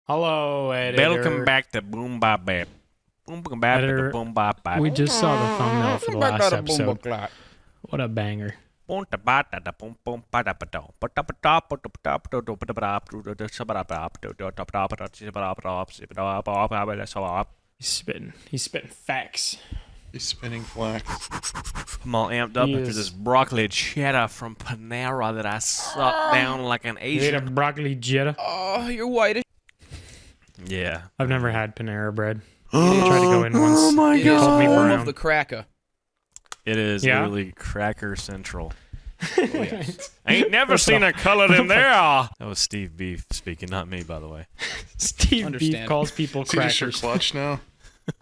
Hello, editor. Welcome back to Boom Bop Bap. Welcome back to the Boom Bop Bap. We just saw the thumbnail for the last episode. What a banger. He's spitting facts. He's spinning flax. I'm all amped up after this broccoli cheddar from Panera that I sucked down like an You ate a Asian. broccoli jetta? Oh, you're white. Yeah. I've never had Panera bread. I tried to go in once. Oh my It is God. Called me home brown. of the cracker. It is Yeah? literally Cracker Central. Oh, yes. Ain't never seen a color in there. That was Steve Beef speaking, not me, by the way. Steve Beef Understand. calls people Is he just your crackers. clutch now?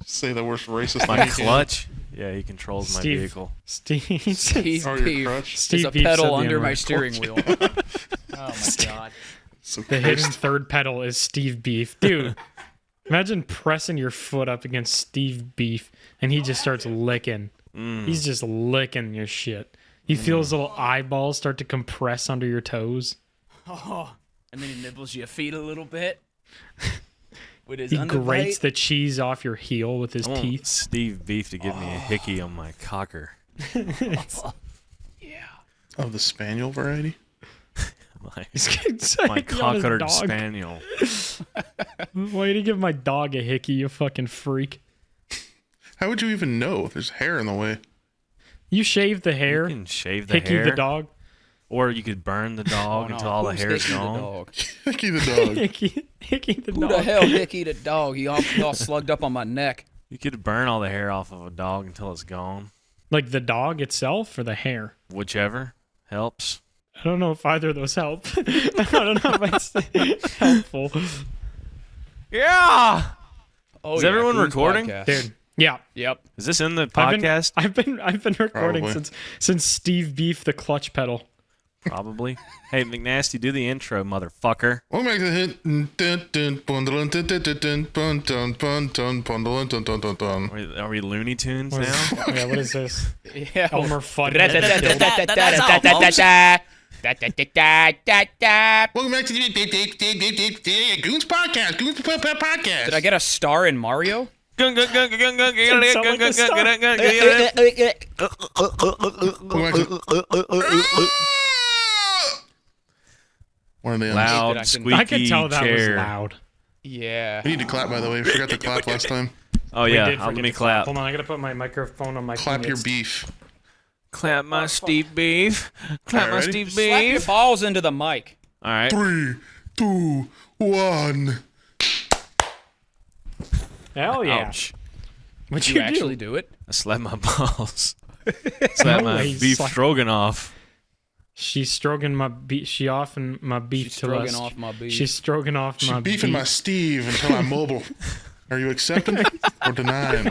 Say the worst racist My thing you can. clutch? Yeah, he controls my Steve. vehicle. Steve Steve Or your Beef crutch. is Steve a Beef said pedal the under N-word. my steering wheel. Oh my god. So The hidden third pedal is Steve Beef. Dude, imagine pressing your foot up against Steve Beef and he just starts licking. He's just licking your shit. You feel his little eyeballs start to compress under your toes. Oh, and then he nibbles your feet a little bit. With his He underbite. grates the cheese off your heel with his I want teeth. Steve Beef to give me a hickey on my cocker. Yeah. Of the spaniel variety? My, It's my like on his cockered dog. spaniel. Why did you give my dog a hickey, you fucking freak? How would you even know? There's hair in the way. You shaved the You hair, can shave the hickey hair, the dog. or you could burn the dog Oh, no. until all the Who's hair's Hickey the gone. dog? Hickey the dog. hickey the Who dog. the hell Hickey the dog? He all slugged up on my neck. You could burn all the hair off of a dog until it's gone. Like the dog itself or the hair? Whichever helps. I don't know if either of those help. I don't know if it's helpful. Yeah. Oh, Is yeah, everyone Goons recording? podcast. Dude. Yeah. Yep. Is this in the I've been- podcast? I've been recording Probably. since Steve Beef the clutch pedal. Probably. Hey, McNasty, do the intro, motherfucker. Welcome back to the hit. Dun, dun, bun, dun, dun, dun, dun, dun, bun, dun, bun, dun, bun, dun, dun, dun, dun, dun. Are we Looney Tunes What now? is, yeah, what is this? Yeah. Elmer Fudd. Welcome back to the Goons podcast. Goons podcast. Did I get a star in Mario? Sound like a star. One of them. Loud, I can- squeaky I could tell that chair. was loud. Yeah. We need to clap, by the way. We forgot to clap last time. Oh We yeah, did let forget me to clap. Hold on, I gotta put my microphone on my Clap your penis. beef. Clap my Steve Beef. Clap my Alright. Steve Slap your Beef. balls into the mic. All right. 3, 2, 1. Hell yeah. Ouch. What'd Did you you actually do? do it? I slapped my balls. Slapped my he beef slapped- stroganoff. She's stroking my beef. She offing my beef She's to us. stroking off my beef. She's stroking off She's my beefing beef. my Steve until I'm mobile. Are you accepting or denying?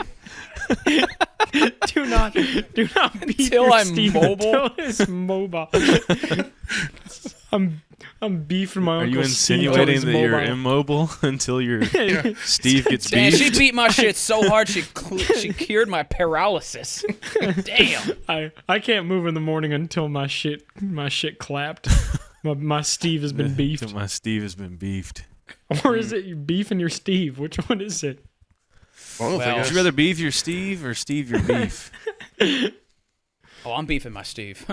Do not beef Until your I'm Steve mobile? Until it's mobile. I'm beefing my Are uncle you Steve till insinuating he's that you're mobile. immobile until your Steve gets Man, she beefed? beat my shit so hard she cured my paralysis. Damn. I can't move in the morning until my shit clapped. My Steve has been beefed. Until my Steve has been beefed. Or is it you beefing your Steve? Which one is it? Both, I Well, guess. Would you rather beef your Steve or Steve your beef? Oh, I'm beefing my Steve.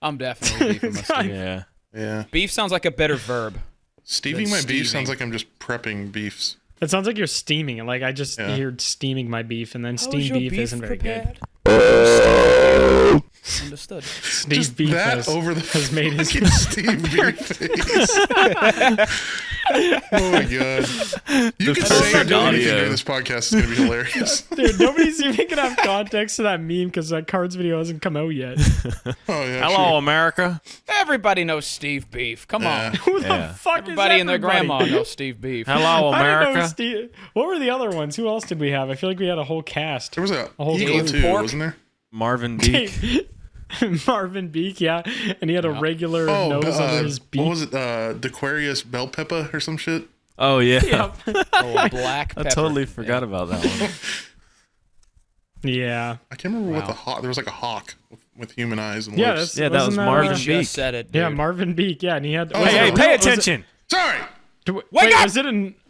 I'm definitely beefing my Steve. Yeah. Yeah. Beef sounds like a better verb. Steving Than my beef steving. sounds like I'm just prepping beefs. It sounds like you're steaming it. Like I just Yeah. heard steaming my beef, and then How is steamed your beef isn't very good. prepared? Understood. Steve Just beef that has, over the has made his fucking Steve beef face. Oh my god. You can say perfect anything audio. during this podcast is going to be hilarious. dude. Nobody's even gonna have context to that meme because that Cards video hasn't come out yet. Oh yeah. Hello, America. Everybody knows Steve Beef. Come on. Who the Yeah. fuck Everybody is and their everybody? grandma knows Steve Beef. Hello, I don't know America. Steve. What were the other ones? Who else did we have? I feel like we had a whole cast. There was a whole eagle Dave too, Pork. wasn't there? Marvin Beak. Marvin Beak, yeah, and he had a regular Oh, nose under his beak. what was it? Dequarius Bell Peppa or some shit? Oh yeah. Yep. Oh, black I pepper. totally forgot about that one. Yeah. I can't remember what Wow. the hawk. There was like a hawk with human eyes and Yeah, lips. Yeah, that was wasn't Marvin You Beak. just said it, dude. Yeah, Marvin Beak. Yeah, and he had. Oh, Hey, Hey, hey, no, pay was it- attention. Sorry. Wait,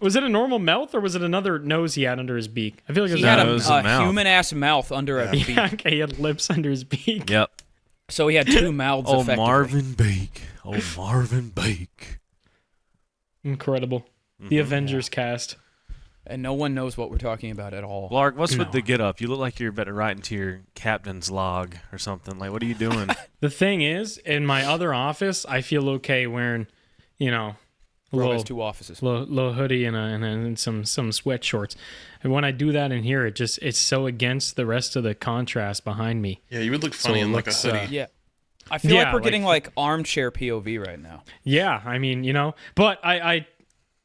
was it a normal mouth or was it another nose he had under his beak? I feel like it was He had it was a a mouth. human-ass mouth under a beak. yeah, okay, he had lips under his beak. Yep. So he had two mouths, Oh, effectively. Marvin Bake. Oh, Marvin Bake. Incredible. The Avengers cast. And no one knows what we're talking about at all. Lark, what's with No. the get up? You look like you're about to write into your captain's log or something. Like, what are you doing? The thing is, in my other office, I feel okay wearing, a Bro has two offices. little hoodie and some sweat shorts. And when I do that in here, it's so against the rest of the contrast behind me. Yeah, you would look funny it in like looks, a hoodie. Yeah. I feel Yeah, like we're like- getting like armchair POV right now. Yeah, I mean, but I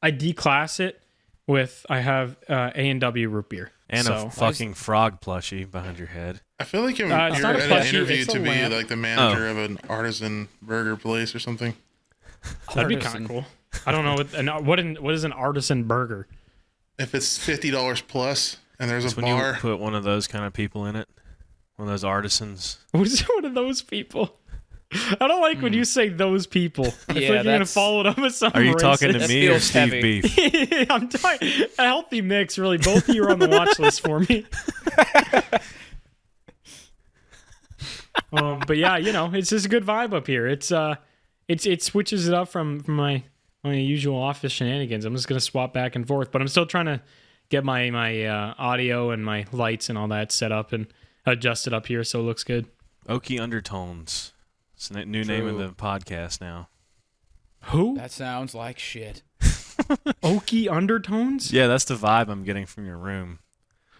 declass it with I have A&W root beer. And so, a fucking frog plushie behind your head. I feel like you're it's you're not a at plushie, an interview it's a to be lamp. like the manager of an artisan burger place or something. that'd be Artisan. kind of cool. I don't know what is an artisan burger? If it's $50 plus and there's It's a when you bar, put one of those kind of people in it. One of those artisans. Who's one of those people? I don't like when you say those people. I feel like you're gonna that's- follow it up with something Are you talking to racist. me or feels Steve heavy. Beef? I'm talking a healthy mix, really. Both of you are on the watch list for me. But yeah, it's just a good vibe up here. It switches it up from my usual office shenanigans. I'm just gonna swap back and forth, but I'm still trying to get my audio and my lights and all that set up and adjusted up here so it looks good. Okie Undertones. It's the new name of the podcast now. Who? That sounds like shit. Oaky undertones? Yeah, that's the vibe I'm getting from your room.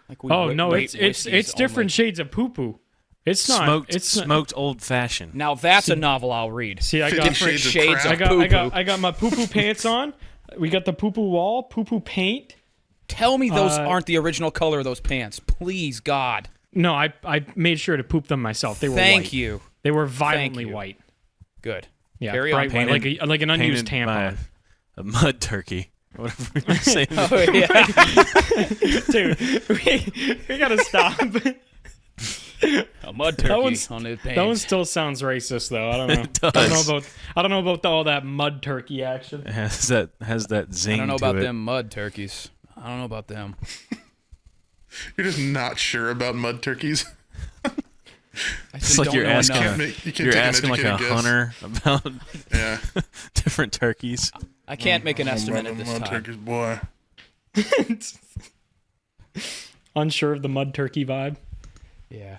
Like we Oh ra- no, rate it's whiskeys different only. shades of poo poo. It's not. Smoked, It's not- smoked old fashioned. Now that's a novel I'll read. See, I got Different shades of I crap. got I got my poo poo pants on. We got the poo poo wall, poo poo paint. Tell me those Uh, aren't the original color of those pants. Please, God. No, I made sure to poop them myself. They were Thank white. you. They were violently you. white. Good. Yeah, Carry on, bright white, painted- like an unused Painted by tampon. a mud turkey. Whatever you're saying. Oh, yeah. Dude, we gotta stop. A mud turkey one's- on his pants. That one still sounds racist, though. I don't know. does. I don't know about all that mud turkey action. It has that zing I don't know to about it. them mud turkeys. I don't know about them. you're just not sure about mud turkeys. I It's just like don't you're know asking. enough. You can't You're take an asking like a educated guess. hunter about Yeah. different turkeys. I can't make an estimate Mud at this mud time. turkeys, boy. Unsure of the mud turkey vibe. Yeah.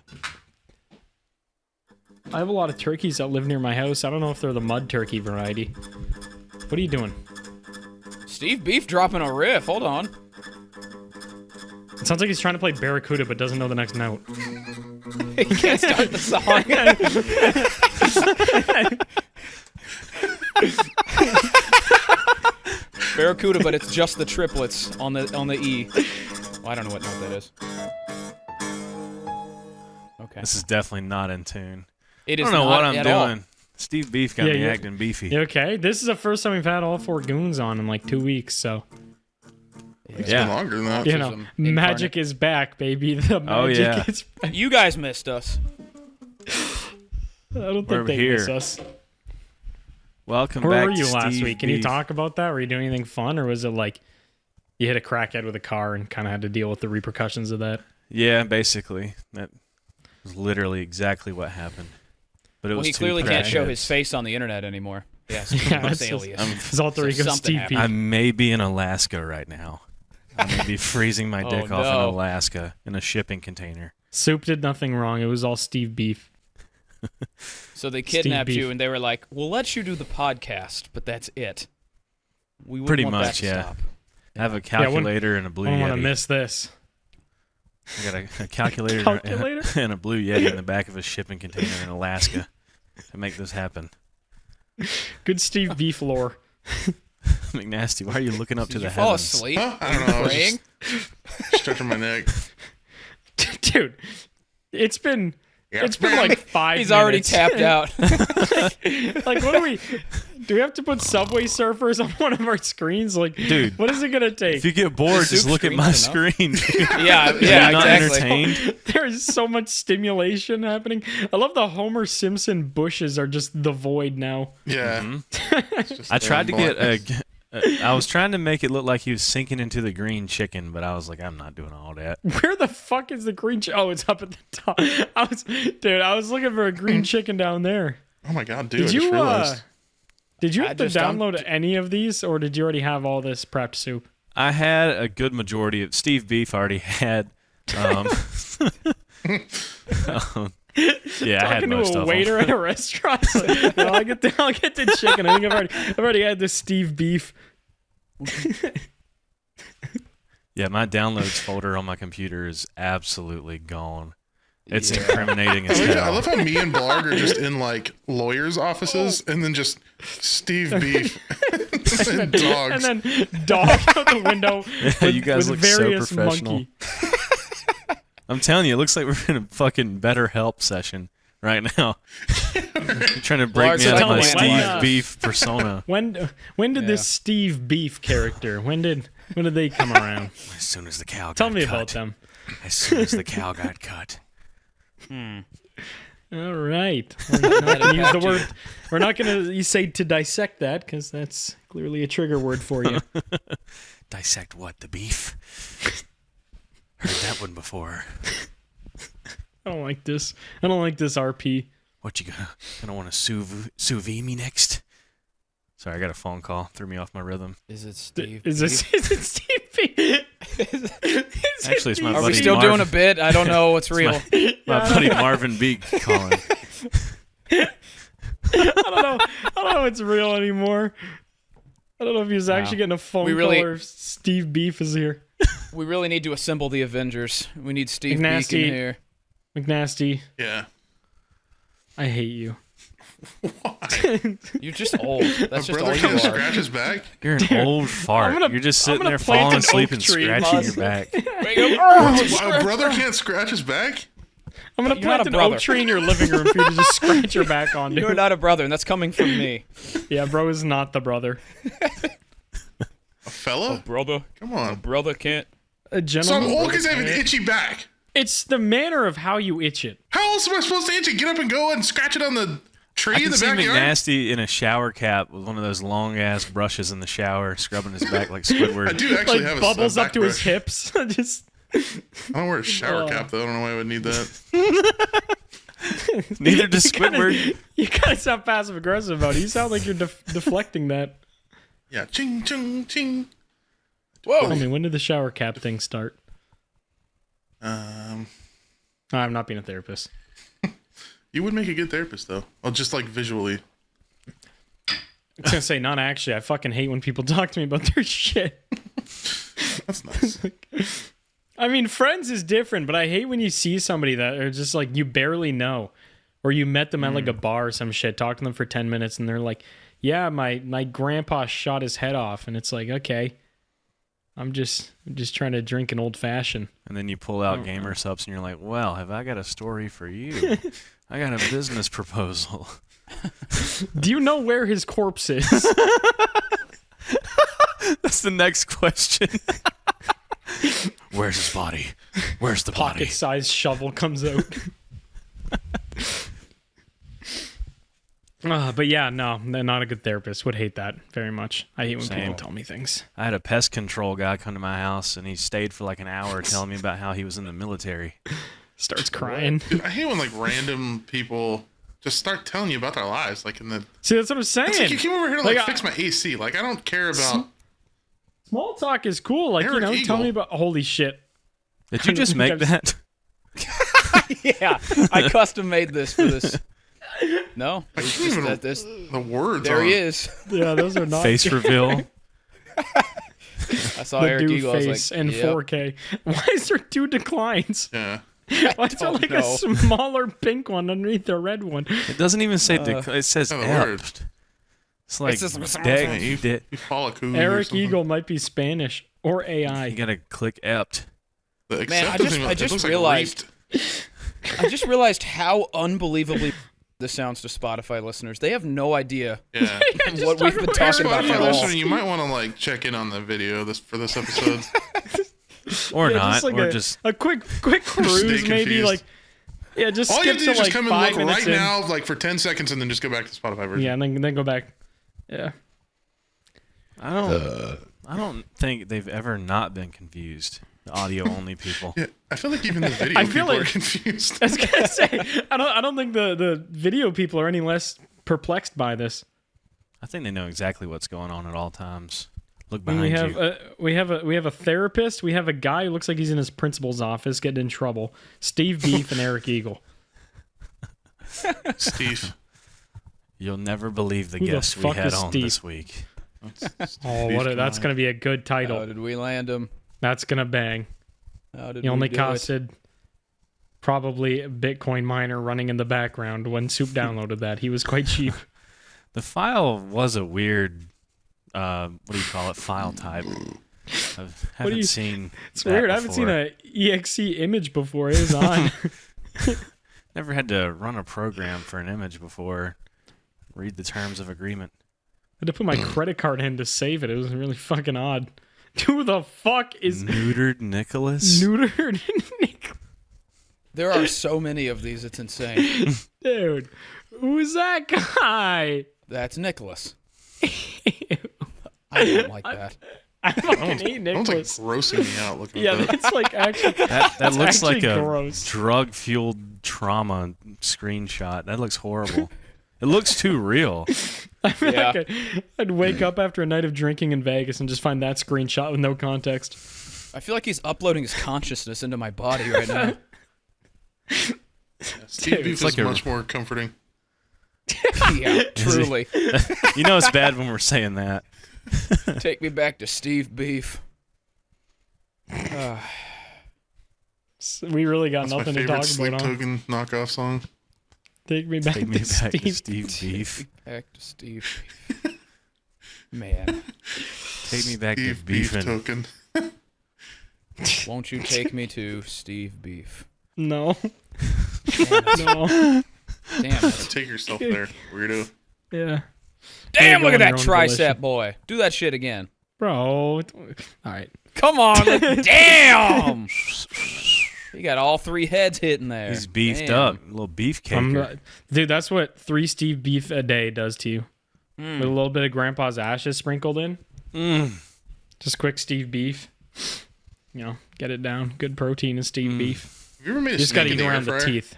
I have a lot of turkeys that live near my house. I don't know if they're the mud turkey variety. What are you doing? Steve Beef dropping a riff. Hold on. It sounds like he's trying to play Barracuda but doesn't know the next note. He can't start the song. Barracuda, but it's just the triplets on the E. Well, I don't know what note that is. Okay. This is definitely not in tune. It I is don't know not what I'm at doing. all. Steve Beef got Yeah, me you're- acting beefy. You okay? This is the first time we've had all 4 goons on in like 2 weeks, so It's Yeah. been longer than that. you know, Autism magic incarnate. is back, baby. The magic Oh, yeah. is back. You guys missed us. I don't We're think they here. miss us. Welcome Where back were you to last Steve week? Can you Beef. talk about that? Were you doing anything fun, or was it like you hit a crackhead with a car and kind of had to deal with the repercussions of that? Yeah, basically. That was literally exactly what happened. But it Well, was he two clearly can't show crackheads. his face on the internet anymore. Yes, Yeah, yeah, it's alias. His alter ego, something Steve happened. Beef. I may be in Alaska right now. I may be freezing my Oh, dick off no. in Alaska in a shipping container. Soup did nothing wrong. It was all Steve Beef. So they Steve kidnapped Beef. you, and they were like, "We'll let you do the podcast, but that's it." We wouldn't Pretty want that much, to yeah. stop. I have a calculator and a I blue don't want to Yeti. miss this. I got a calculator, Calculator? and a blue Yeti in the back of a shipping container in Alaska to make this happen. Good Steve Beef lore. McNasty, why are you looking up Did to you the fall heavens? asleep? Huh? I don't know. I was Praying? just stretching my neck. Dude, it's been like 5 He's already minutes. tapped out. Like, what do we have to put Subway Surfers on one of our screens? Like, Dude, what is it gonna take? If you get bored, The just soup look at my screen's screen. Dude. yeah, You're yeah, not exactly. entertained. There's so much stimulation happening. I love the Homer Simpson bushes are just the void now. Yeah. Mm-hmm. It's just I tried to get blank. I was trying to make it look like he was sinking into the green chicken, but I was like, I'm not doing all that. Where the fuck is the green chicken? Oh, it's up at the top. I was looking for a green chicken down there. Oh my god, dude! Did I you just realized. Did you I have to just don't- download any of these, or did you already have all this prepped soup? I had a good majority of Steve Beef already had. Yeah, I had Talking most to a of waiter at a restaurant. Like, well, I'll get the chicken. I think I've already had the Steve Beef. Yeah, my downloads folder on my computer is absolutely gone. It's incriminating as I hell. love how me and Blarg are just in like lawyers' offices, and then just Steve Beef and dogs. And then dog out the window. With, you guys with look so various professional. monkey. I'm telling you, it looks like we're in a fucking BetterHelp session right now. You're trying to break Lars, me out of tell my me, Steve Beef persona. When did this Steve Beef character? When did they come around? As soon as the cow got Tell me cut. about them. As soon as the cow got cut. All right. We're not gonna use the word. We're not going to say to dissect that because that's clearly a trigger word for you. Dissect what? The beef? Heard that one before. I don't like this. I don't like this RP. What, you gonna want to sous vide me next? Sorry, I got a phone call. Threw me off my rhythm. Is it Steve? Is it Steve Beef? Actually, it's my Are buddy we still Marv. doing a bit? I don't know what's real. My buddy Marvin Beak calling. I don't know if it's real anymore. I don't know if he was actually getting a phone We really- call or if Steve Beef is here. We really need to assemble the Avengers. We need Steve McNasty. Beak in here. McNasty, Yeah. I hate you. You're just old. That's My just brother all you can't are. scratch his back. You're an old fart. You're just sitting gonna there plant falling an asleep oak and tree, scratching Buzz. your back. My brother can't scratch his back. I'm gonna You're plant not a an brother. oak tree in your living room for you to just scratch your back onto. You're not a brother, and that's coming from me. Yeah, bro is not the brother. A fella? Brother. Come on. Brother can't. A So I'm gentleman. old because I have an itchy back. It's the manner of how you itch it. How else am I supposed to itch it? Get up and go and scratch it on the tree I in can the see backyard? McNasty in a shower cap with one of those long ass brushes in the shower, scrubbing his back like I Squidward. do actually Like have bubbles a up to his brush. hips. Just I don't wear a shower Oh. cap though. I don't know why I would need that. Neither does Squidward. you gotta stop passive aggressive about it. You sound like you're deflecting that. Yeah, ching ching ching. Tell me, when did the shower cap thing start? I'm not being a therapist. You would make a good therapist though. Well, just like visually. I was gonna say, not actually. I fucking hate when people talk to me about their shit. That's nice. I mean, friends is different, but I hate when you see somebody that are just like you barely know, or you met them at like a bar or some shit, talk to them for 10 minutes, and they're like, "Yeah, my grandpa shot his head off," and it's like, okay, I'm just trying to drink an old fashioned. And then you pull out gamer subs and you're like, well, have I got a story for you? I got a business proposal. Do you know where his corpse is? That's the next question. Where's his body? Where's the body? Pocket-sized shovel comes out. But yeah, no, they're not a good therapist. Would hate that very much. I hate when Same. people tell me things. I had a pest control guy come to my house and he stayed for like an hour telling me about how he was in the military. Starts crying. Dude, I hate when like random people just start telling you about their lives. Like in the See, that's what I'm saying. it's like you came over here to Like, like fix my AC. Like I don't care about. Small talk is cool. Like, Eric tell Eagle. me about. Holy shit. Did you just make that? Yeah, I custom made this for this. No, I it's can't just even that this. the words. There on. he is. Yeah, those are not Face reveal. I saw the Eric new Eagle. I was face like, in yep. 4K. Why is there two declines? Yeah. Why is there don't like know. a smaller pink one underneath the red one? It doesn't even say it says Oh, the ept. words. It's like just- Yeah, you, you you follow cool or Eric something. Eagle might be Spanish or AI. gotta click ept. The Man, I accept just- thing, I it just looks like realized- reefed. I just realized how unbelievably this sounds to Spotify listeners. They have no idea Yeah. what we've been talking about Spotify at all. listener, you might want to like check in on the video for this episode. Or Yeah, not. just like or a, just a quick cruise, maybe confused. like just All you skip have to to do is like just come and 5 look minutes right in. now, like for 10 seconds, and then just go back to the Spotify version. Yeah, and then go back. Yeah. I don't think they've ever not been confused. The audio only people. Yeah, I feel like even the video I feel people are like- confused. I was gonna say, I don't think the video people are any less perplexed by this. I think they know exactly what's going on at all times. Look And behind we have you. we have a therapist. We have a guy who looks like he's in his principal's office getting in trouble. Steve Beef and Eric Eagle. Steve. You'll never believe the Who the guests we fuck had is on Steve? this week. Oh, that's gonna be a good title. How did we land him? That's gonna bang. How did He only we do it? costed probably a Bitcoin miner running in the background when Soup downloaded that. He was quite cheap. The file was a weird, what do you call it, file type. I haven't seen It's that weird. I haven't seen before. a exe image before. It is on. Never had to run a program for an image before. Read the terms of agreement. I had to put my credit card in to save it. It was really fucking odd. Who the fuck is Neutered Nicholas? Neutered Nicholas? There are so many of these, it's insane. Dude, who is that guy? That's Nicholas. I don't like that. I fucking hate That one's like Nicholas. grossing me out looking Yeah, at that. that's like actually. That That's looks like actually a gross. drug-fueled trauma screenshot. That looks horrible. It looks too real. I feel Yeah. like I'd wake up after a night of drinking in Vegas and just find that screenshot with no context. I feel like he's uploading his consciousness into my body right now. Steve Beef it's like is a- much more comforting. Yeah, truly. You know it's bad when we're saying that. Take me back to Steve Beef. We really got That's my nothing to favorite talk Sleep about. Huh? Token knockoff song. Take me back Take me to back to Steve. Steve Beef. Back to Steve Beef. Man, Take me back to Steve Beef beefing. Token. won't you take me to Steve Beef? No, Damn it. no. Damn it. Take yourself there, weirdo. Yeah. Damn, go look at on that your own tricep volition. boy. Do that shit again. Bro. All right. Come on. Damn. You got all three heads hitting there. He's beefed Damn. up. A little beefcake. Dude, that's what 3 Steve Beef a day does to you. With a little bit of Grandpa's ashes sprinkled in. Just quick Steve Beef. You know, get it down. Good protein in Steve Beef. Have you ever made a You just got to snake eat in the around the air fryer? teeth.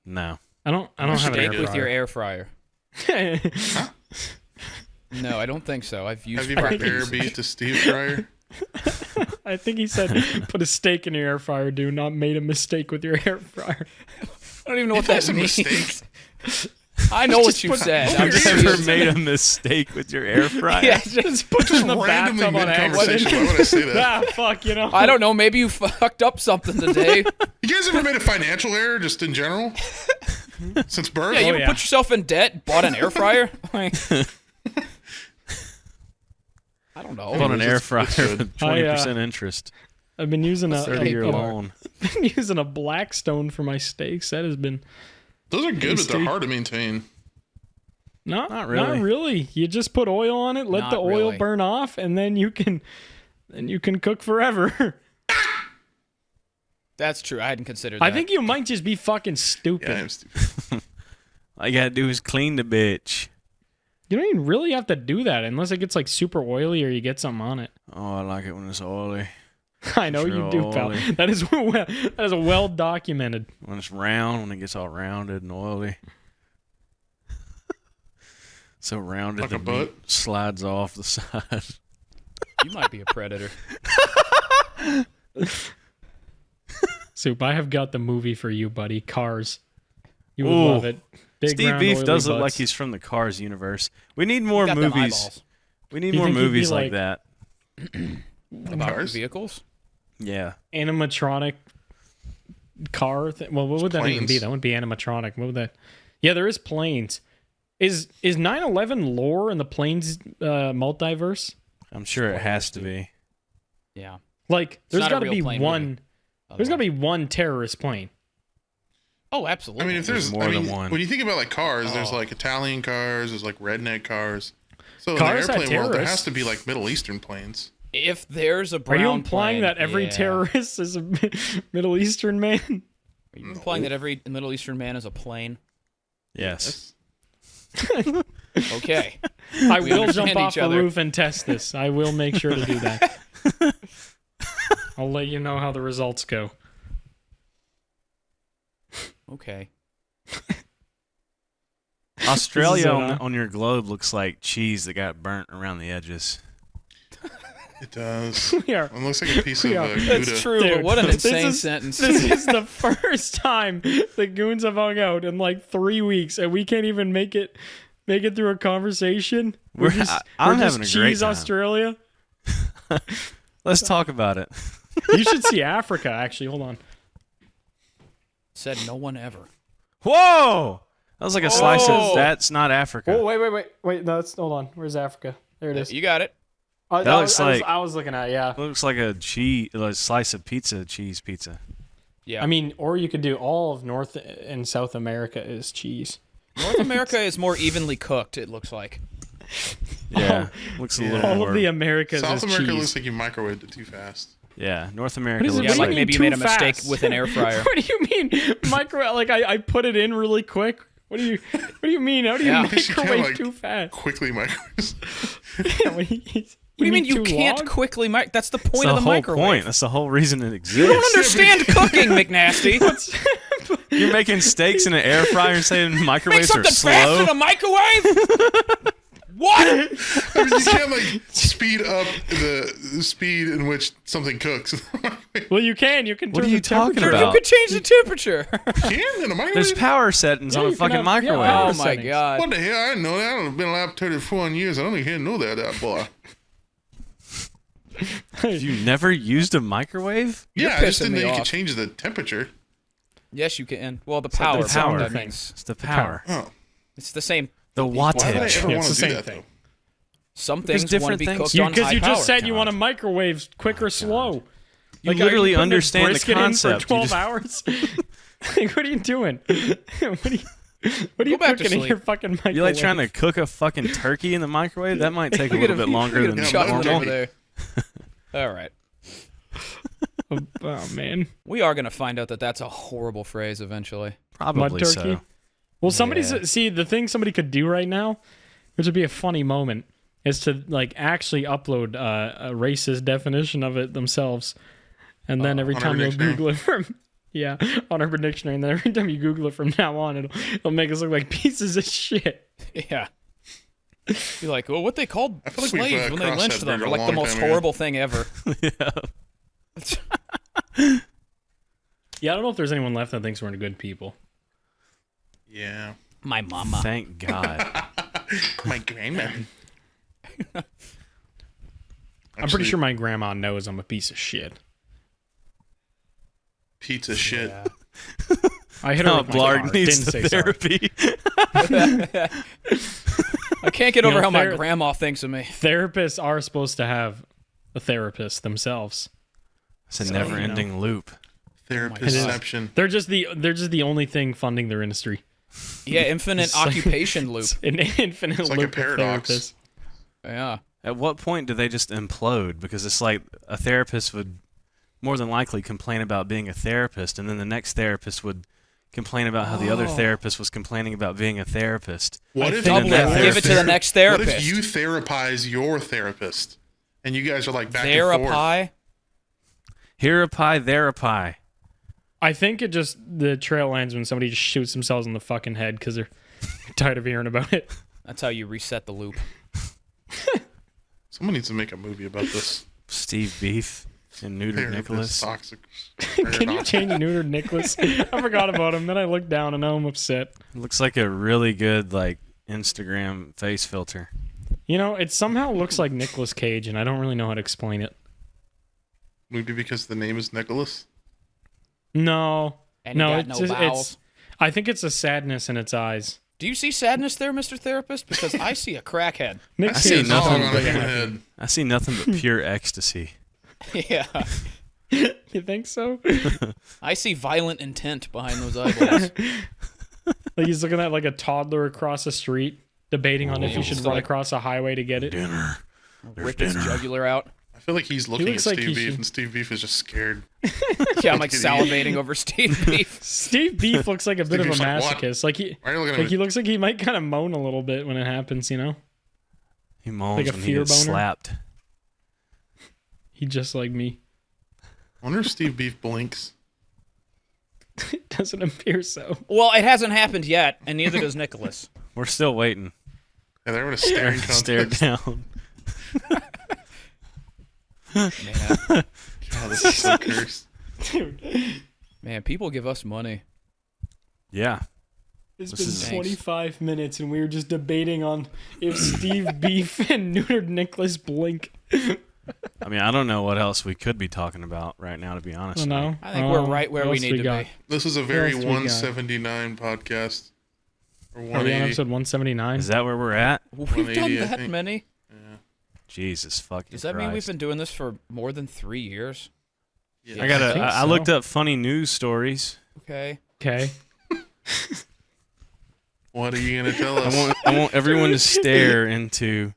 No. I don't have an Steak air with your fryer. air fryer. No, I don't think so. I've used Have you ever practice. bear beef to Steve fryer? I think he said put a steak in your air fryer, dude, not made a mistake with your air fryer. I don't even know what That's that a means. mistake. I know what you said. I'm just Have you ever using made it. a mistake with your air fryer? Yeah, Just put it in the Randomly bathtub on mid-conversation, accident. why would I say that? Ah, fuck, you know. I don't know. Maybe you fucked up something today. You guys ever made a financial error just in general? Since birth? Yeah, you Oh, ever yeah. put yourself in debt? Bought an air fryer? Like, I don't know. Bought an air It's fryer good. with 20% interest. I've been using a 30-year a- loan. been using a Blackstone for my steaks. That has been Those are good, but they're Steve. hard to maintain. not really. Not really. You just put oil on it, let Not the oil really. burn off, and then you can cook forever. That's true. I hadn't considered that. I think you might just be fucking stupid. Yeah, I'm stupid. All you gotta do is clean the bitch. You don't even really have to do that unless it gets like super oily or you get something on it. Oh, I like it when it's oily. I know you do, pal. Surely. That is well documented. When it's round, when it gets all rounded and oily. So rounded Like the a butt? meat slides off the side. You might be a predator. Soup, I have got the movie for you, buddy. Cars. You would Ooh. love it. Big Steve round, Beef oily does look like butts. he's from the Cars universe. We need more Got them movies. eyeballs. We need You more think he'd be movies like like- that. About Cars? vehicles? Yeah. animatronic car thing. Well, what would that even be? Planes. That wouldn't be animatronic. What would that? Yeah, there is planes. Is 9/11 lore in the planes multiverse? I'm sure it has to be. Yeah. Like, there's not a got to real be plane one. movie. There's got to be one terrorist plane. Oh, absolutely. I mean, if There's there's more I than mean, one. when you think about like cars, there's Oh. like Italian cars, there's like redneck cars. So Cars in had the airplane world, there has terrorists. to be like Middle Eastern planes. if there's a Are brown you implying plane- that every yeah. terrorist is a Middle Eastern man? Are you implying that every Middle Eastern man is a plane? Yes. Okay. I We will understand jump off each the other. roof and test this. I will make sure to do that. I'll let you know how the results go. Okay. Australia This is on your globe looks like cheese that got burnt around the edges. It does. We are. It looks like a piece of We are. Gouda. That's true, but Dude, what an this insane is- sentence. This is the first time the Goons have hung out in like 3 weeks, and we can't even make it through a conversation. I'm we're having just a great cheese time. Australia. Let's talk about it. You should see Africa. Actually, hold on. Said no one ever. Whoa! That was like a slice Oh! of. That's not Africa. Oh, wait. No, hold on. Where's Africa? There it is. You got it. That looks like- I was looking at it, yeah. It looks like a slice of pizza, cheese pizza. Yeah. I mean, or you could do all of North and South America is cheese. North America is more evenly cooked, it looks like. Yeah, looks a little All more. of the Americas South is America cheese. looks like you microwaved it too fast. Yeah, North America What is it? looks Yeah, What like do you like mean maybe you too made a mistake fast? with an air fryer. What do you mean microwave? Like I put it in really quick. What do you mean? How do you Yeah. Because you can't, microwave like, too fast? Quickly microwave. What What do you mean you too can't long? quickly That's the That's point the of the whole microwave. point. That's the whole reason it You don't exists. understand cooking, McNasty. You're making steaks in an air fryer and saying Make microwaves are something fast in slow. a microwave? What? I mean, you can't like speed up the speed in which something cooks. Well, you can. You can. What turn are you the temperature talking down. about? You could change the temperature. Can in a microwave? There's power settings Yeah, on a you can fucking have- microwave. yeah, Oh my settings. god. What the hell? I didn't know that. I've been alive 34 years. I don't even know that boy. You never used a microwave? You're Yeah, I just pissing didn't me know you off. could change the temperature. Yes, you can. Well, the like power. the power that thing. means. It's the power. Oh, It's the same. The why would I wattage. ever Yeah, want it's to the do same that thing. though? Some There's things want to different be things. cooked You- on Because high you power. just said you God. want a microwave quick or slow. You Like, are literally putting a understand the brisket in concept. for You 12 just- hours. Like, what are you doing? What are you back to cooking in sleep. your fucking microwave? You like trying to cook a fucking turkey in the microwave? That might take a little bit longer Look than at him Yeah, chuckling normal. over there. All right. Oh man, We are going to find out that that's a horrible phrase eventually. mud Probably turkey. so. Well, somebody's Yeah. see the thing somebody could do right now, which would be a funny moment, is to like actually upload a racist definition of it themselves, and then every on time Urban you'll Dictionary? Google it from on Urban Dictionary, and then every time you Google it from now on, it'll make us look like pieces of shit. Yeah. You're like, well, what they called I feel like we've, slaves when they crossed lynched that them bridge are a like the long most time ago. horrible thing ever. Yeah, I don't know if there's anyone left that thinks we're good people. Yeah. My mama. Thank God. My grandma. I'm pretty sure my grandma knows I'm a piece of shit. Pizza shit. Yeah. I hit her No, with my car. Blarg needs Didn't the say sorry. therapy. I can't get You over know, how my ther- grandma thinks of me. Therapists are supposed to have a therapist themselves. It's a So, never-ending loop. Therapistception. They're just the only thing funding their industry. Yeah, infinite It's like- occupation loop. It's an infinite It's like a loop of paradox. therapists. Yeah. At what point do they just implode? Because it's like a therapist would more than likely complain about being a therapist, and then the next therapist would complain about how the other therapist was complaining about being a therapist. What if Double that it. Give it to the next What therapist. if you therapize your therapist, and you guys are like back and forth? Therapy? Here a pie, there a pie. I think it just the trail ends when somebody just shoots themselves in the fucking head because they're tired of hearing about it. That's how you reset the loop. Someone needs to make a movie about this. Steve Beef and Neutered Therapist Nicholas. toxic. Can you change Neutered Nicholas? I forgot about him. Then I looked down and now I'm upset. Looks like a really good like Instagram face filter. You know, it somehow looks like Nicolas Cage, and I don't really know how to explain it. Maybe because the name is Nicholas. No, And no, you got it's no just, bowels. I think it's a sadness in its eyes. Do you see sadness there, Mr. Therapist? Because I see a crackhead. Nick I see Cage nothing Song sounds on like a a human happy- head. I see nothing but pure ecstasy. Yeah. You think so? I see violent intent behind those eyeballs. Like he's looking at like a toddler across the street, debating on if he should It's run like- across a highway to get it. Dinner. Rip his jugular out. I feel like he's looking at looks like Steve he Beef, should- and Steve Beef is just scared. Yeah, I'm like salivating over Steve Beef. Steve Beef looks like a bit of a Beef's like, "What? masochist. Like he, Why are you looking at me? he looks like he might kind of moan a little bit when it happens. You know, He moans Like a when he fear gets boner? slapped. he just like me. I wonder if Steve Beef blinks. It doesn't appear so. Well, it hasn't happened yet, and neither does Nicholas. We're still waiting. Yeah, they're in a staring Stare contest. down. Man, God, this is so cursed. Dude, man, people give us money. Yeah. it's This been is- 25 minutes and we were just debating on if Steve Beef and Neutered Nicholas blink. I mean, I don't know what else we could be talking about right now, to be honest. I don't know. I think we're right where What we else need to got? be. This is a very else do we got? 179 podcast. Or Are we on 180. episode 179? Is that where we're at? We've done 180, I that think. many? Jesus fucking Does that Christ. mean we've been doing this for more than 3 years? Yeah. I so. looked up funny news stories. Okay. Okay. What are you gonna tell us? I want everyone to stare into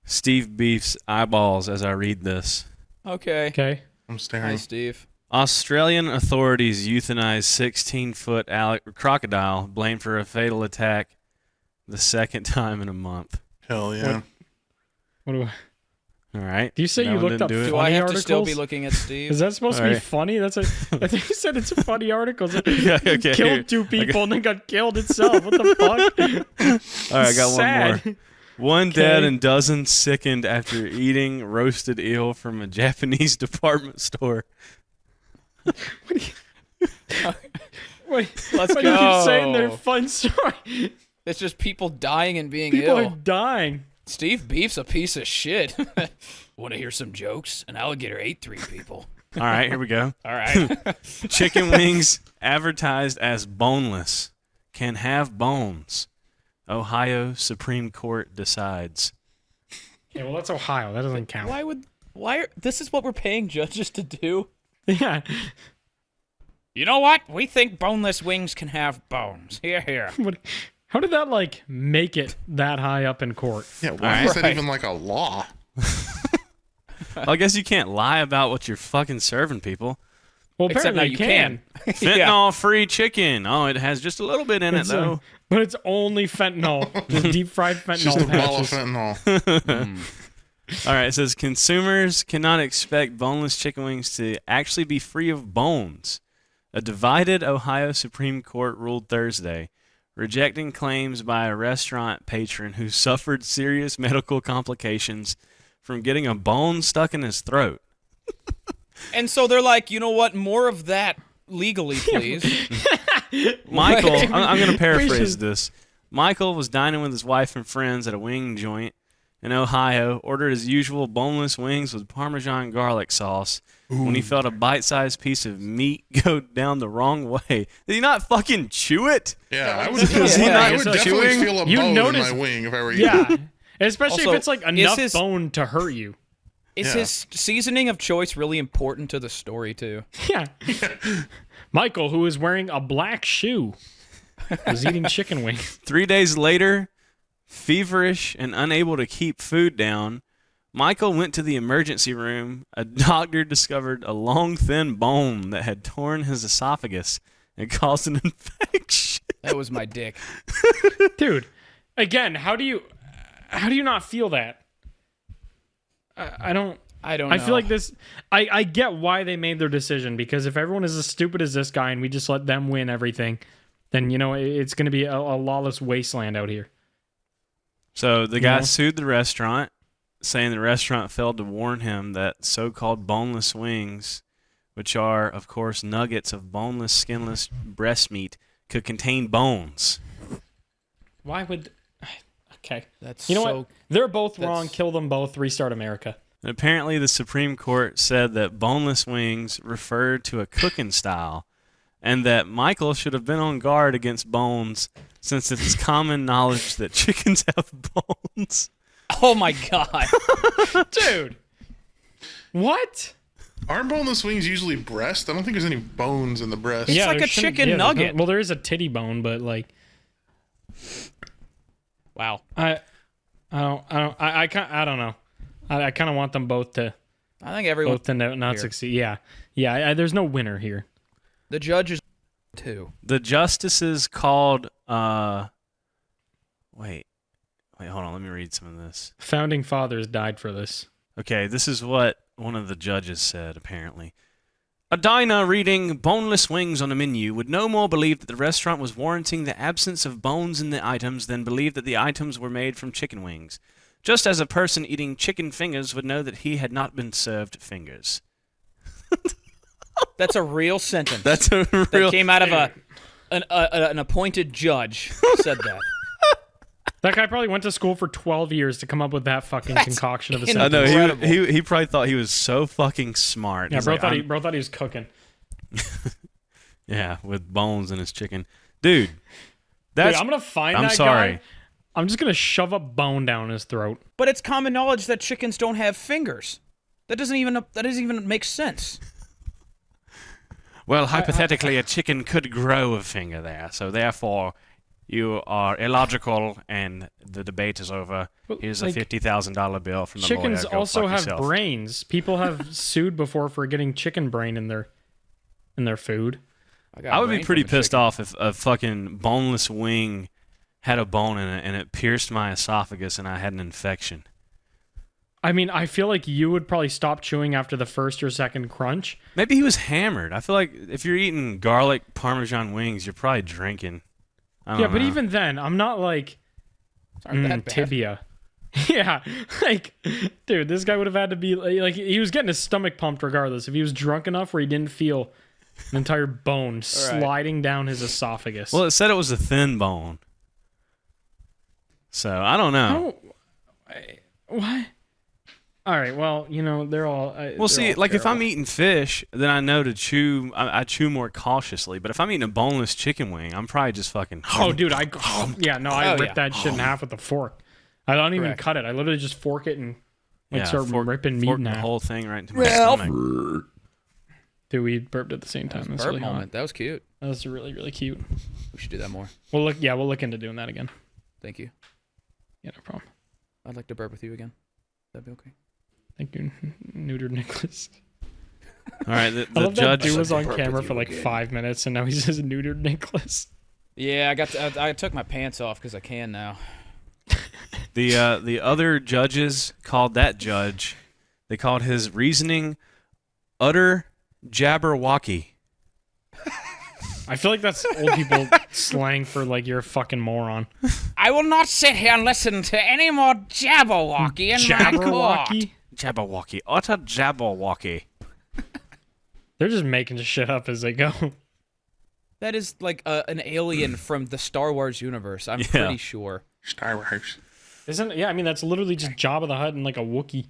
Steve Beef's eyeballs as I read this. Okay. Okay. I'm Hi, staring. Steve. Australian authorities euthanize 16-foot crocodile blamed for a fatal attack the second time in a month. Hell yeah. What do I, All right. do you say That you one looked didn't up do it? Do I funny have to still be articles? looking at Steve? Is that supposed to be Alright. funny? I think you said it's a funny article. It's like, Yeah, okay, here. killed two people and then got killed itself. What the fuck? All right, I got Sad. one more. One dead Okay. and dozens sickened after eating roasted eel from a Japanese department store. Wait, Let's why do you go. keep saying they're fun story? It's just people dying and being People ill. are dying. Steve Beef's a piece of shit. Want to hear some jokes? An alligator ate 3 people. All right, here we go. All right. Chicken wings advertised as boneless can have bones. Ohio Supreme Court decides. Yeah, well, that's Ohio. That doesn't count. This is what we're paying judges to do? Yeah. You know what? We think boneless wings can have bones. Here. How did that, like, make it that high up in court? Yeah, why is that even like a law? Well, I guess you can't lie about what you're fucking serving people. Well, Except apparently now you you can. Fentanyl-free chicken. Oh, it has just a little bit in it, It's, though. but it's only fentanyl. Just deep-fried fentanyl Just a ball of patches. fentanyl. All right, it says consumers cannot expect boneless chicken wings to actually be free of bones. A divided Ohio Supreme Court ruled Thursday, rejecting claims by a restaurant patron who suffered serious medical complications from getting a bone stuck in his throat. And so they're like, you know what? More of that legally, please. Michael, I'm going to paraphrase Gracious. this. Michael was dining with his wife and friends at a wing joint in Ohio, ordered his usual boneless wings with Parmesan garlic sauce when he felt a bite-sized piece of meat go down the wrong way. Did he not fucking chew it? Yeah, I would, Yeah, I would so definitely chewing? feel a You bone notice- in my wing if I were you. Yeah. Especially Also, if it's, like, is enough his- bone to hurt you. Is Yeah. his seasoning of choice really important to the story, too? Yeah. Michael, who is wearing a black shoe, was eating chicken wings. 3 days later, feverish and unable to keep food down, Michael went to the emergency room. A doctor discovered a long, thin bone that had torn his esophagus and caused an infection. That was my dick. Dude, again, how do you not feel that? I don't I feel like this I get why they made their decision, because if everyone is as stupid as this guy and we just let them win everything, then it's going to be a lawless wasteland out here. So the guy know? sued the restaurant, saying the restaurant failed to warn him that so-called boneless wings, which are, of course, nuggets of boneless, skinless breast meat, could contain bones. Why would Okay. That's You know so what? They're both wrong. that's- Kill them both. Restart America. And apparently the Supreme Court said that boneless wings referred to a cooking style, and that Michael should have been on guard against bones, since it's common knowledge that chickens have bones. Oh my god. Dude. What? Aren't boneless wings usually breast? I don't think there's any bones in the breast. Yeah. like there a shouldn't- chicken there's no- nugget. well, there is a titty bone, but like Wow. I don't know. I kind of want them both to I think everyone. Both to not here. succeed. Yeah. Yeah, there's no winner here. The judge is too. The justices called. Wait, hold on. Let me read some of this. Founding fathers died for this. Okay, this is what one of the judges said, apparently. A diner reading boneless wings on the menu would no more believe that the restaurant was warranting the absence of bones in the items than believe that the items were made from chicken wings. Just as a person eating chicken fingers would know that he had not been served fingers. That's a real sentence. That's a real... That came out of an appointed judge said that. That guy probably went to school for 12 years to come up with that fucking concoction of a I sentence. know, Incredible. he probably thought he was so fucking smart. Yeah, He's bro, like, thought he was cooking. yeah, with bones in his chicken. Dude, Dude, that's... I'm gonna find I'm that sorry. guy. I'm just gonna shove a bone down his throat. But it's common knowledge that chickens don't have fingers. That doesn't even make sense. Well, hypothetically, a chicken could grow a finger there, so therefore... You are illogical, and the debate is over. But, Here's like, a $50,000 bill from the lawyer. Chickens Go also fuck have yourself. brains. People have sued before for getting chicken brain in their food. I would be pretty pissed off if a fucking boneless wing had a bone in it and it pierced my esophagus and I had an infection. I mean, I feel like you would probably stop chewing after the first or second crunch. Maybe he was hammered. I feel like if you're eating garlic Parmesan wings, you're probably drinking. I don't But know. even then, I'm not like Aren't that bad. tibia. Yeah, like, dude, this guy would have had to be like he was getting his stomach pumped regardless. If he was drunk enough where he didn't feel an entire bone sliding down his esophagus. Well, it said it was a thin bone. So, I don't know. What? All right, well, they're all. Well, see, like if I'm eating fish, then I know to chew. I chew more cautiously. But if I'm eating a boneless chicken wing, I'm probably just fucking. Oh, dude, I rip that shit in half with a fork. I don't even Correct. cut it. I literally just fork it and start ripping meat fork in the half. whole thing right into my stomach. Dude, we burped at the same time. That's Burp really hot. moment. That was cute. That was really, really cute. We should do that more. We'll look into doing that again. Thank you. Yeah, no problem. I'd like to burp with you again. That'd be okay. Thank you, Neutered Nicholas. All right, the I love judge that dude was on burp camera with for you like again. 5 minutes, and now he says Neutered Nicholas. Yeah, I took my pants off because I can now. The other judges called that judge. They called his reasoning utter jabberwocky. I feel like that's old people slang for like you're a fucking moron. I will not sit here and listen to any more jabberwocky in my court. Jabberwocky? Jabberwocky, utter jabberwocky. They're just making shit up as they go. That is like an alien from the Star Wars universe. I'm pretty sure. Star Wars. Yeah, I mean that's literally just Jabba the Hutt and like a Wookiee.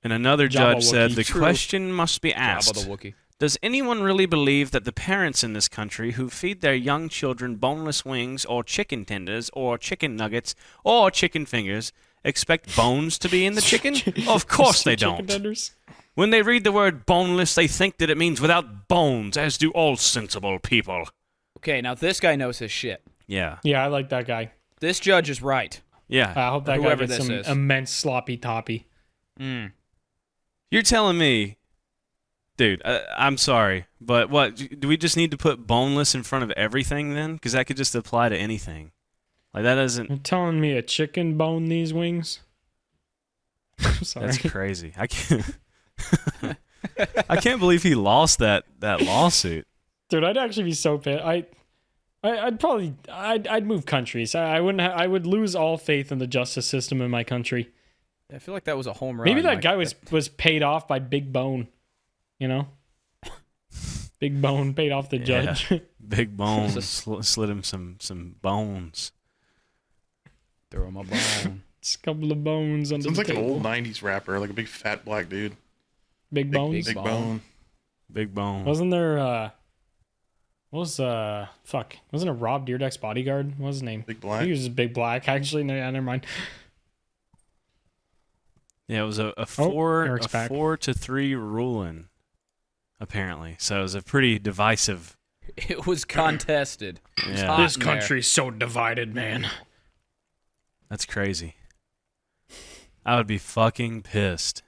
And another judge said the True. question must be asked. Jabba the Wookiee. Does anyone really believe that the parents in this country who feed their young children boneless wings or chicken tenders or chicken nuggets or chicken fingers expect bones to be in the chicken? Of course they Chicken don't. tenders? When they read the word boneless, they think that it means without bones, as do all sensible people. Okay, now this guy knows his shit. Yeah. Yeah, I like that guy. This judge is right. Yeah. I hope that guy Whoever gets this some is. immense sloppy toppy. You're telling me, dude, I'm sorry, but what, do we just need to put boneless in front of everything then? Because that could just apply to anything. Like, that doesn't... You're telling me a chicken boned these wings? I'm sorry. That's crazy. I can't... I can't believe he lost that lawsuit. Dude, I'd actually be so pissed. I'd move countries. I would lose all faith in the justice system in my country. I feel like that was a home run. Maybe that like, guy was paid off by Big Bone. Big Bone paid off the judge. Big bones. Slid him some bones. Throw him a bone. Just a couple of bones under Sounds the like an table. old 90s rapper, like a big fat black dude. Big Bones? Big bone. Big bone. Wasn't there, wasn't it Rob Dyrdek's bodyguard? What was his name? Big black. He was just Big Black, actually. No, yeah, never mind. Yeah, it was a Eric's back. 4-3 ruling, apparently. So it was a pretty divisive. It was contested. Yeah, hot. This in there. country's so divided, man. that's crazy. I would be fucking pissed.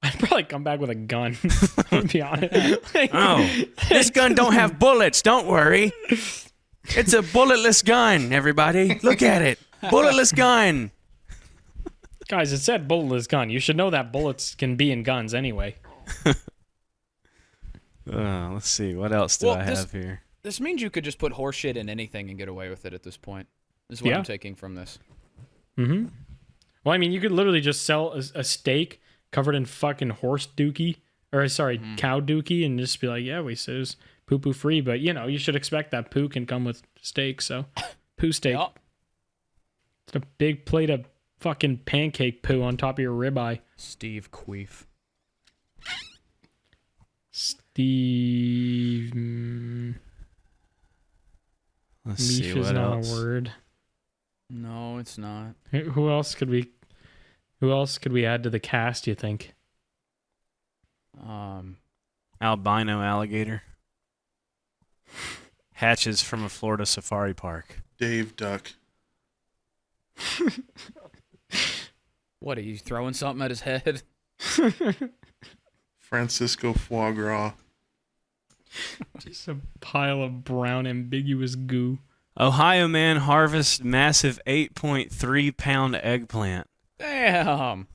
I'd probably come back with a gun. To be honest. Like, Oh, this gun don't have bullets. Don't worry. It's a bulletless gun, everybody. Look at it. Bulletless gun. guys, it said bulletless gun. You should know that bullets can be in guns anyway. Let's see. What else do I have here? This means you could just put horse shit in anything and get away with it at this point. This is what I'm taking from this. Mm-hmm. Well, I mean, you could literally just sell a steak covered in fucking horse dookie, or sorry, cow dookie, and just be like, yeah, we said it was poo-poo free, but you know, you should expect that poo can come with steak, so poo steak. Yep. It's a big plate of fucking pancake poo on top of your ribeye. Steve Queef. Steve... Let's see Meef is what not else. a word. No, it's not. Who else could we add to the cast, you think? Albino alligator. Hatches from a Florida safari park. Dave Duck. What, are you throwing something at his head? Francisco Foie Gras. Just a pile of brown ambiguous goo. Ohio man harvests massive 8.3 pound eggplant. Damn.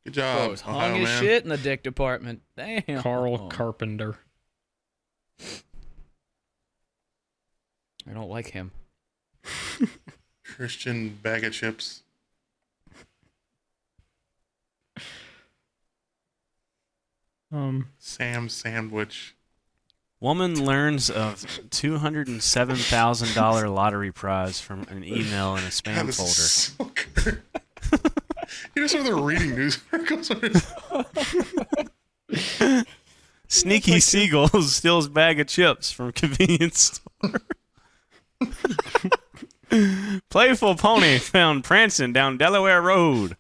Good job, Bro's hung Ohio his man. shit in the dick department. Damn. Carl Carpenter. I don't like him. Christian Bag of Chips. Sam Sandwich. Woman learns of $207,000 lottery prize from an email in a God, spam this folder. is so good. You just over there reading news articles. Sneaky seagull steals bag of chips from convenience store. Playful pony found prancing down Delaware Road.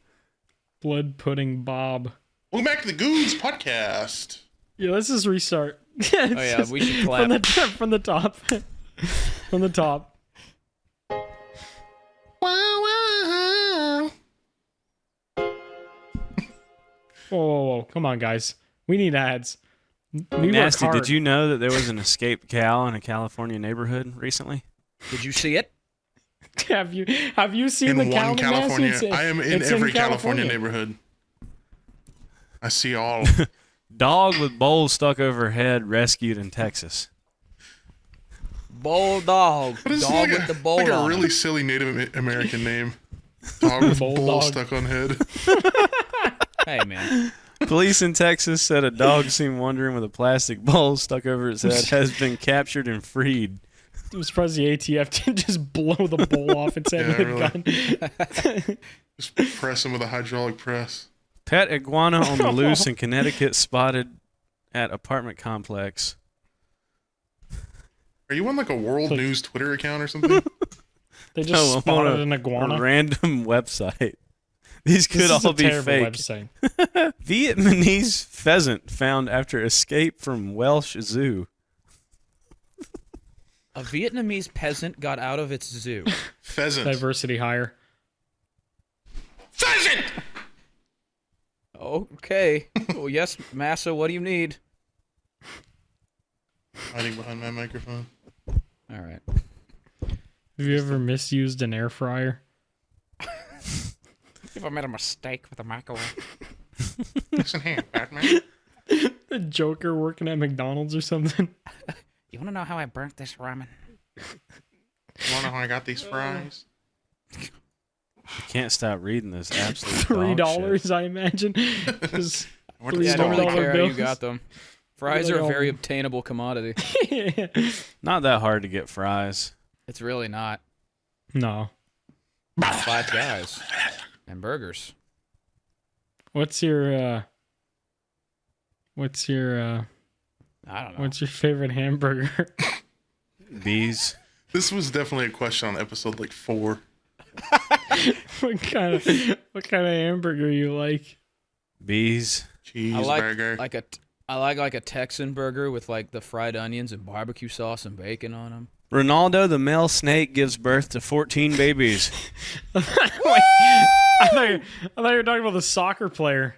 Blood pudding Bob. Welcome back to the Goons podcast. Yeah, let's just restart. Oh yeah, we should clap. From the top. From the top. Wow. Whoa. Come on, guys. We need ads. We work Nasty, hard. did you know that there was an escaped cow in a California neighborhood recently? Did you see it? Have you seen In the one cow California. Nasty? I am in It's every California neighborhood. I see all. Dog with bowl stuck over head rescued in Texas. Bulldog. What is Dog like with the a, bowl like a on really him. silly Native American name? Dog with bull Bulldog. stuck on head. Hey, man. Police in Texas said a dog seen wandering with a plastic bowl stuck over its head has been captured and freed. I'm surprised the ATF didn't just blow the bowl off its head Yeah, with a gun. Just press him with a hydraulic press. Pet iguana on the loose in Connecticut spotted at apartment complex. Are you on like a world news Twitter account or something? They just No, I'm on spotted a an iguana. random website. These could This is all a be terrible fake. website. Vietnamese pheasant found after escape from Welsh zoo. A Vietnamese peasant got out of its zoo. Pheasant. Diversity higher. Pheasant! Okay. Well, yes, Massa, what do you need? Hiding behind my microphone. All right. Have you ever misused an air fryer? If I made a mistake with a microwave. Listen here, Batman. The Joker working at McDonald's or something? You want to know how I burnt this ramen? You wanna know how I got these fries? I can't stop reading this absolute $3, I imagine. Just What Please Yeah, I don't really $3 care how you bills. got them. Fries are a very obtainable commodity. Not that hard to get fries. It's really not. No. Five Guys and burgers. What's your I don't know. what's your favorite hamburger? Bees. This was definitely a question on episode like 4. what kind of hamburger you like? Bees. Cheeseburger. I like a Texan burger with like the fried onions and barbecue sauce and bacon on them. Ronaldo, the male snake, gives birth to 14 babies. I thought you were talking about the soccer player.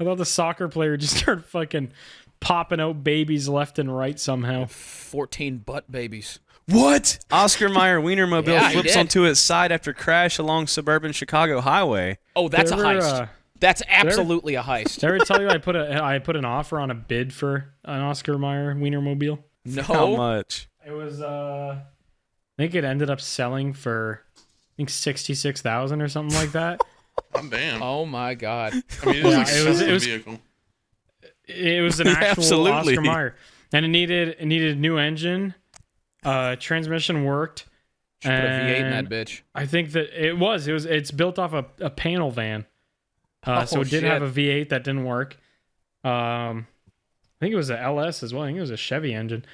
I thought the soccer player just started fucking popping out babies left and right somehow. 14 butt babies. What? Oscar Mayer Wienermobile Yeah, he flips did. onto its side after crash along suburban Chicago highway. Oh, that's a Did I ever, heist. That's absolutely a heist. Did I ever tell you I put an offer on a bid for an Oscar Mayer Wienermobile? How No. much? It was I think it ended up selling for I think 66,000 or something like that. Oh, damn. Oh my God. I mean, it is Yeah, an expensive it was- vehicle. It was an actual Absolutely. Oscar Mayer, and it needed a new engine. Transmission worked. Should put a V8 in and that bitch. I think that it's built off a panel van. So it did shit. have a V8 that didn't work. I think it was a LS as well. I think it was a Chevy engine.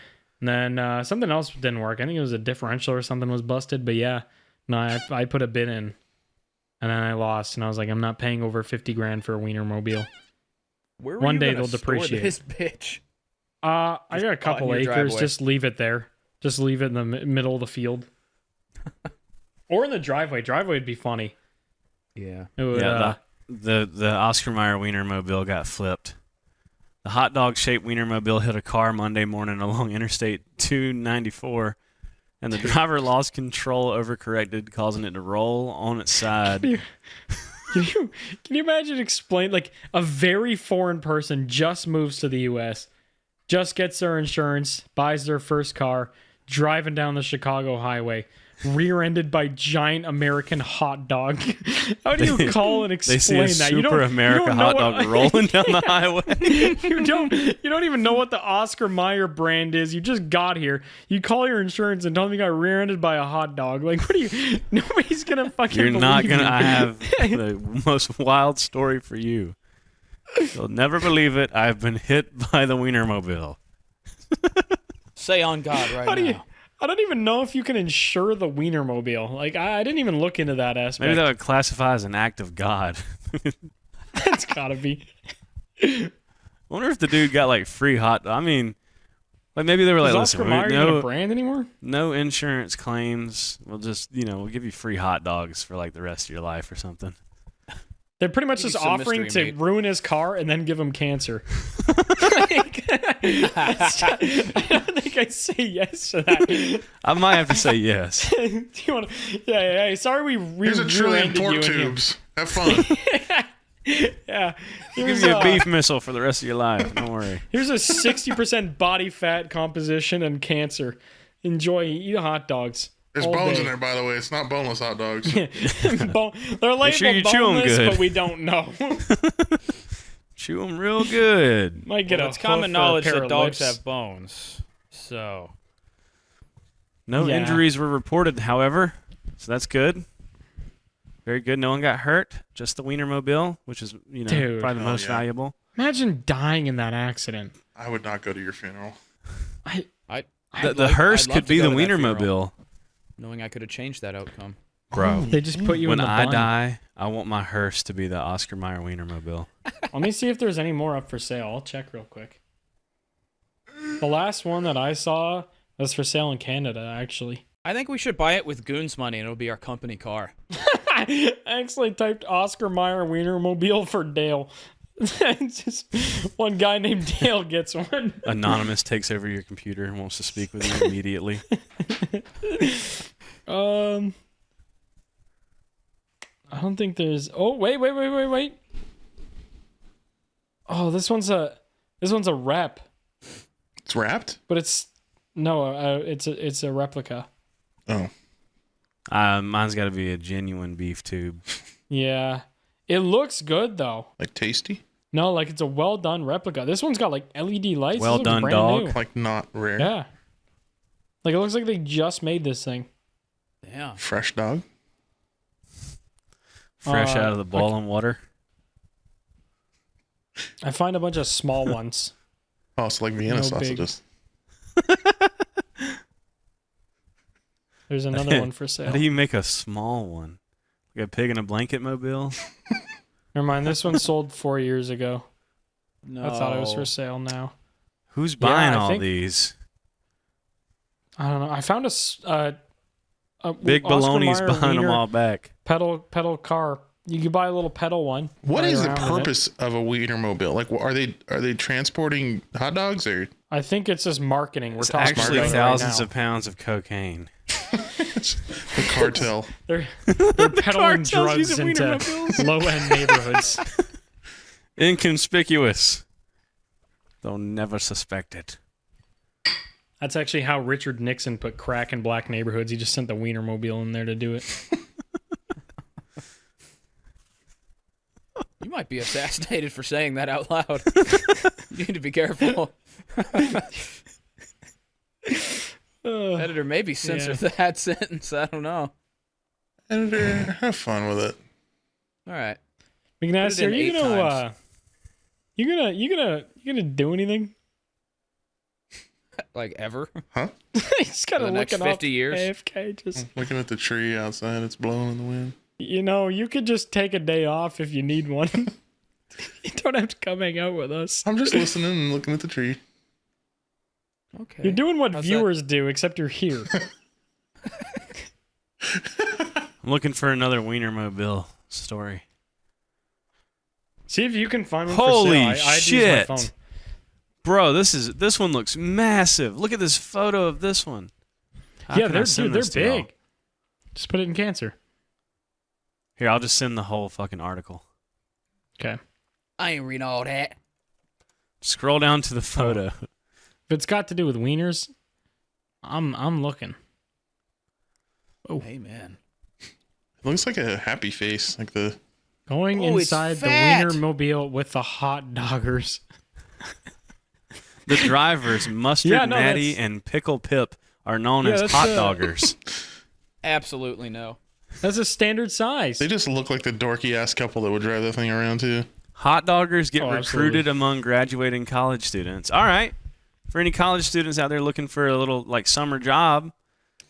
And then something else didn't work. I think it was a differential or something was busted. But yeah, no, I put a bid in, and then I lost. And I was like, I'm not paying over 50 grand for a Wienermobile. Where were One you day gonna they'll store depreciate. this bitch. I got a Just out in couple your acres. driveway. Just leave it there. Just leave it in the middle of the field, or in the driveway. Driveway would be funny. Yeah. It would, Yeah, the Oscar Mayer Wienermobile got flipped. The hot dog shaped Wienermobile hit a car Monday morning along Interstate 294, and the driver lost control, overcorrected, causing it to roll on its side. Can you imagine explain like a very foreign person just moves to the U.S., just gets their insurance, buys their first car, driving down the Chicago highway, rear-ended by giant American hot dog. How do you call and They see explain a that? Super America hot dog rolling down the highway. you don't even know what the Oscar Mayer brand is. You just got here. You call your insurance and tell them you got rear-ended by a hot dog. Like, what are you? Nobody's gonna fucking. You're not believe gonna. you. I have the most wild story for you. You'll never believe it. I've been hit by the Wienermobile. Say on God right How do now. you? I don't even know if you can insure the Wienermobile. Like, I didn't even look into that aspect. Maybe that would classify as an act of God. That's gotta be. I wonder if the dude got like free hot. I mean, like maybe they were like, Is listen, Oscar Mayer even a no, brand anymore? no insurance claims. We'll just, we'll give you free hot dogs for like the rest of your life or something. They're pretty much Maybe just some offering mystery to meat. ruin his car and then give him cancer. I don't think I'd say yes to that. I might have to say yes. Do you want to? Yeah. Sorry, we Here's a trillion rear-ended you torque and him. tubes. Have fun. Yeah. Give Here's you a beef missile for the rest of your life. Don't worry. Here's a 60% body fat composition and cancer. Enjoy. Eat hot dogs. There's all bones day. in there, by the way. It's not boneless hot dogs. They're labeled sure you chew 'em boneless, good. but we don't know. Chew them real good. Might get Well, a it's common hoof or a knowledge pair that of dogs lips. have bones. So, No Yeah. injuries were reported, however, so that's good. Very good. No one got hurt. Just the Wienermobile, which is, Dude. probably the Oh, most yeah. valuable. Imagine dying in that accident. I would not go to your funeral. The hearse could be the Wienermobile. Knowing I could have changed that outcome. Bro, They just put you when in the I bun. die, I want my hearse to be the Oscar Mayer Wienermobile. Let me see if there's any more up for sale. I'll check real quick. The last one that I saw was for sale in Canada, actually. I think we should buy it with Goons money and it'll be our company car. I actually typed Oscar Mayer Wienermobile for Dale. It's just one guy named Dale gets one. Anonymous takes over your computer and wants to speak with you immediately. I don't think there's. Oh, wait. Oh, this one's a rep, It's wrapped? but it's a replica. Oh. Mine's got to be a genuine beef tube. Yeah, it looks good though. Like tasty? No, like it's a well done replica. This one's got like LED lights. Well This looks done, brand dog. new. Like not rare. Yeah, like it looks like they just made this thing. Yeah. Fresh dog? Fresh out of the boiling water. I find a bunch of small ones. Oh, it's like Vienna No sausages. There's another one for How sale. do you make a small one? Like a pig in a blanket mobile? Never mind. This one sold 4 years ago. No. I thought it was for sale now. Who's Yeah, buying I all think- these? I don't know. I found a Big Oscar baloney's Mayer buying them Wiener all back. pedal car You could buy a little pedal one. What ride is the around in it. purpose of a Wienermobile? Like, are they transporting hot dogs or? I think it's just marketing. We're It's talking actually about it thousands right of pounds of cocaine. The cartel. now. They're peddling cartel's drugs using into Wienermobiles. low-end neighborhoods. Inconspicuous. They'll never suspect it. That's actually how Richard Nixon put crack in black neighborhoods. He just sent the Wienermobile in there to do it. You might be assassinated for saying that out loud. You need to be careful. Editor, maybe censor that sentence. I don't know. Editor, have fun with it. All right. McNasty, in are you 8 gonna times. you gonna do anything? Like ever? He's kind For of the next looking up 50 years? AFK. Just Looking at the tree outside, it's blowing in the wind. you could just take a day off if you need one. You don't have to come hang out with us. I'm just listening and looking at the tree. Okay. You're doing what How's viewers do, except you're here. I'm looking for another Wienermobile story. See if you can find one Holy for sale. I'd use shit. my phone. Bro, this one looks massive. Look at this photo of this one. How Yeah, can I send they're this to y'all? big. Just put it in cancer. Here, I'll just send the whole fucking article. Okay. I ain't reading all that. Scroll down to the photo. If it's got to do with wieners, I'm looking. Oh, Hey, man. It looks like a happy face, like the. going Oh, it's inside the fat. Wienermobile with the hot doggers. The drivers, Mustard Yeah, no, Matty that's- and Pickle Pip, are known Yeah, as that's, hot uh, doggers. Absolutely no. That's a standard size. They just look like the dorky ass couple that would drive that thing around too. Hot doggers get Oh, recruited absolutely. among graduating college students. All right. For any college students out there looking for a little like summer job,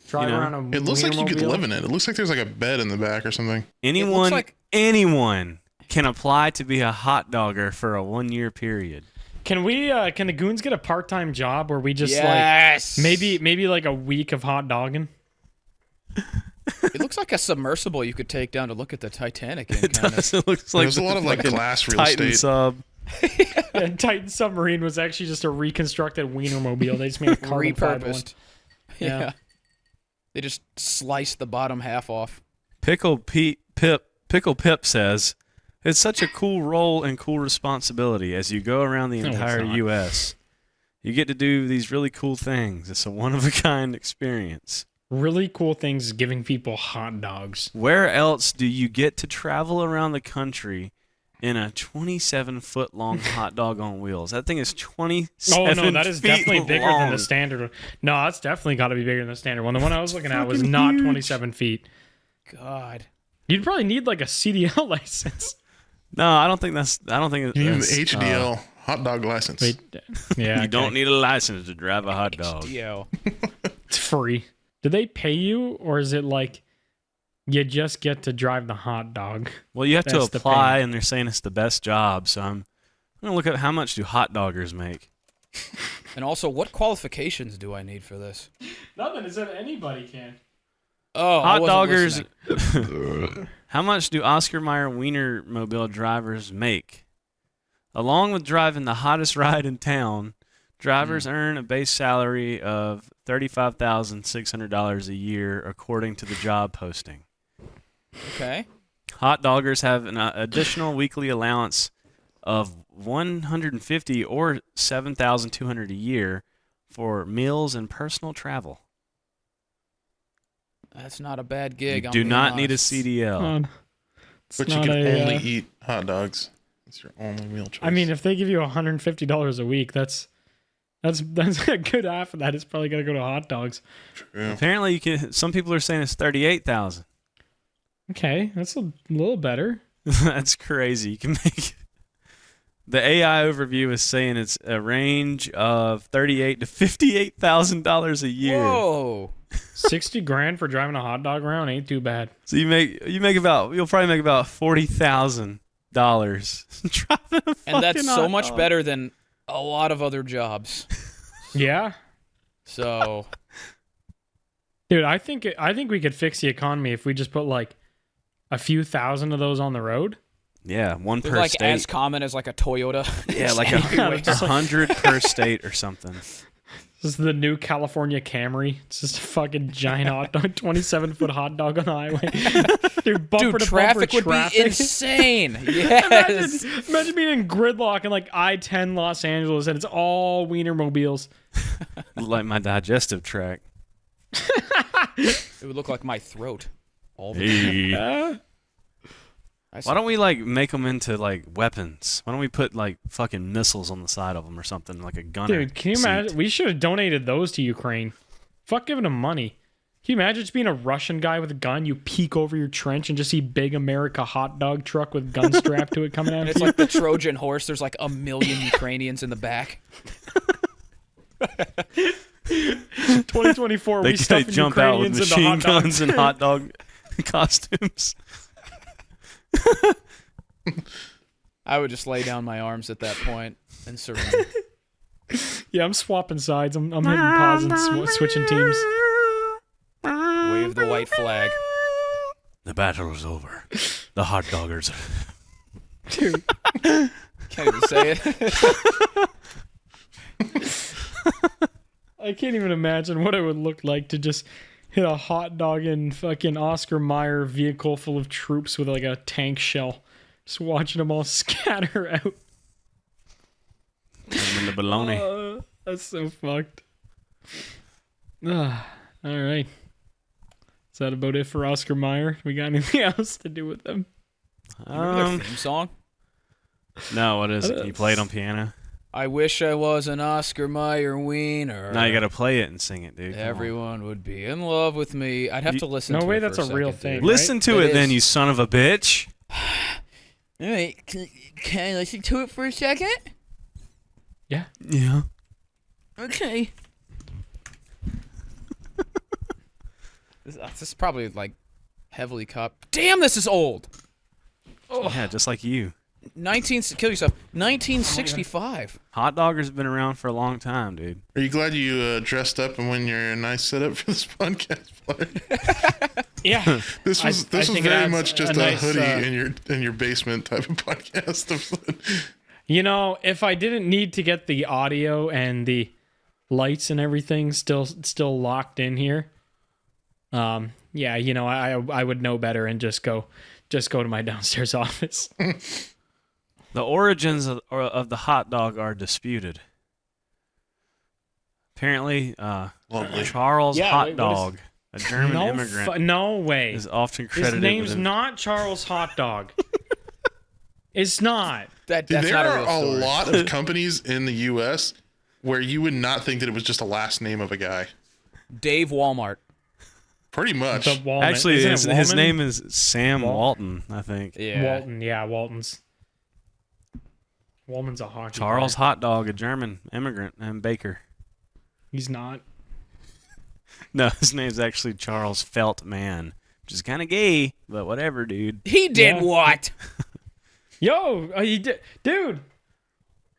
Drive you know, around a It looks like you could Wienermobile. live in it. It looks like there's like a bed in the back or something. anyone like- anyone can apply to be a hot dogger for a 1-year period. Can we? Can the goons get a part-time job where we just Yes. like maybe like a week of hot dogging? It looks like a submersible you could take down to look at the Titanic in. It Kind does. It looks like There's a lot of like fucking glass real Titan estate. sub. And Titan submarine was actually just a reconstructed Wienermobile. They just made a carbon fiber one. Repurposed. Yeah. Yeah. They just sliced the bottom half off. Pickle Pip says, "It's such a cool role and cool responsibility as you go around the No, it's entire not. U.S. You get to do these really cool things. It's a one-of-a-kind experience. Really cool things is giving people hot dogs. Where else do you get to travel around the country in a 27-foot-long hot dog on wheels? That thing is 27 Oh no, that is feet definitely bigger than long. the standard one. No, that's definitely got to be bigger than the standard one. The one I was looking at was fucking not huge. 27 feet. God. You'd probably need like a CDL license. No, I don't think that's. I don't think You need an that's, HDL hot dog license. Wait, yeah, You don't okay. need a license to drive a hot dog. HDL. It's free. Do they pay you, or is it like you just get to drive the hot dog? Well, you have to That's the apply, payment. and they're saying it's the best job. So I'm gonna look at how much do hot doggers make. And also, what qualifications do I need for this? Nothing. It said anybody can. Oh, I Hot wasn't doggers. listening. How much do Oscar Mayer Wienermobile drivers make? Along with driving the hottest ride in town, drivers earn a base salary of $35,600 a year, according to the job posting. Okay. Hot doggers have an additional weekly allowance of $150 or $7,200 a year for meals and personal travel. That's not a bad gig. You I'm do being not need a honest. CDL. It's But you not can a, only eat hot dogs. It's your only meal choice. I mean, if they give you $150 a week, that's a good half of that is probably gonna go to hot dogs. True. Apparently, you can. Some people are saying it's $38,000. Okay, that's a little better. That's crazy. You can make. The AI overview is saying it's a range of $38,000 to $58,000 a year. Whoa. 60 grand for driving a hot dog around ain't too bad. So you'll probably make about $40,000 driving a And that's fucking so hot much dog. better than a lot of other jobs. Yeah, So, dude, I think we could fix the economy if we just put like a few thousand of those on the road. Yeah, one They're per like state. as common as like a Toyota. Yeah, like Yeah, just like- 100 per state or something. This is the new California Camry. It's just a fucking giant hot dog, 27-foot hot dog on the highway. Dude, bumper Dude, to traffic bumper would traffic. be insane. Yes. Imagine being in gridlock in like I-10 Los Angeles and it's all Wiener mobiles. Like my digestive tract. It would look like my throat. All the time. Why don't we like make them into like weapons? Why don't we put like fucking missiles on the side of them or something, like a gunner? Dude, can you seat? imagine? We should have donated those to Ukraine. Fuck giving them money. Can you imagine just being a Russian guy with a gun? You peek over your trench and just see big America hot dog truck with gun strapped to it coming out. And it's like the Trojan horse. There's like 1 million Ukrainians in the back. 2024. They we stuffing jump out with Ukrainians into machine hot dogs. guns and hot dog costumes. I would just lay down my arms at that point and surrender. Yeah, I'm swapping sides. I'm hitting pause and switching teams. Wave the white flag. The battle is over. The hot doggers. Dude, Can't even say it. I can't even imagine what it would look like to just hit a hot dog in fucking Oscar Mayer vehicle full of troops with like a tank shell. Just watching them all scatter out. In the baloney. That's so fucked. All right. Is that about it for Oscar Mayer? We got anything else to do with them? Remember their theme song? No, what is it? You play it on piano? I wish I was an Oscar Mayer Wiener. Now you gotta play it and sing it, dude. Come on. Everyone would be in love with me. I'd have to listen No to way it that's for a real second, thing. dude. Listen to It it then, is. you son of a bitch. All right, can I listen to it for a second? Yeah. Yeah. Okay. This is probably like heavily cop. Damn, this is old. Yeah, just like you. Kill yourself. 1965. Hot doggers have been around for a long time, dude. Are you glad you dressed up and when you're a nice setup for this podcast, Blair? Yeah. This was I this was think it very adds much just a a nice, hoodie in your basement type of podcast. You know, if I didn't need to get the audio and the lights and everything still locked in here, yeah, you know, I would know better and just go to my downstairs office. The origins of the hot dog are disputed. Apparently, Lovely. Charles Yeah, Hot wait, what is- Dog, a German immigrant, No way. is often His credited name's with not Charles Hot Dog. It's not. That's Dude, there not a are real a story. lot of companies in the U.S. where you would not think that it was just a last name of a guy. Dave Walmart. Pretty much. The Walmart. Actually, Isn't it his Wallman? name is Sam Wal- Walton, I think. Yeah. Walton. Yeah, Walton's. Walman's a hockey Charles player. Hot Dog, a German immigrant and baker. He's not. No, his name's actually Charles Feltman, which is kind of gay, but whatever, dude. He did Yeah. what? Yo, he did, dude.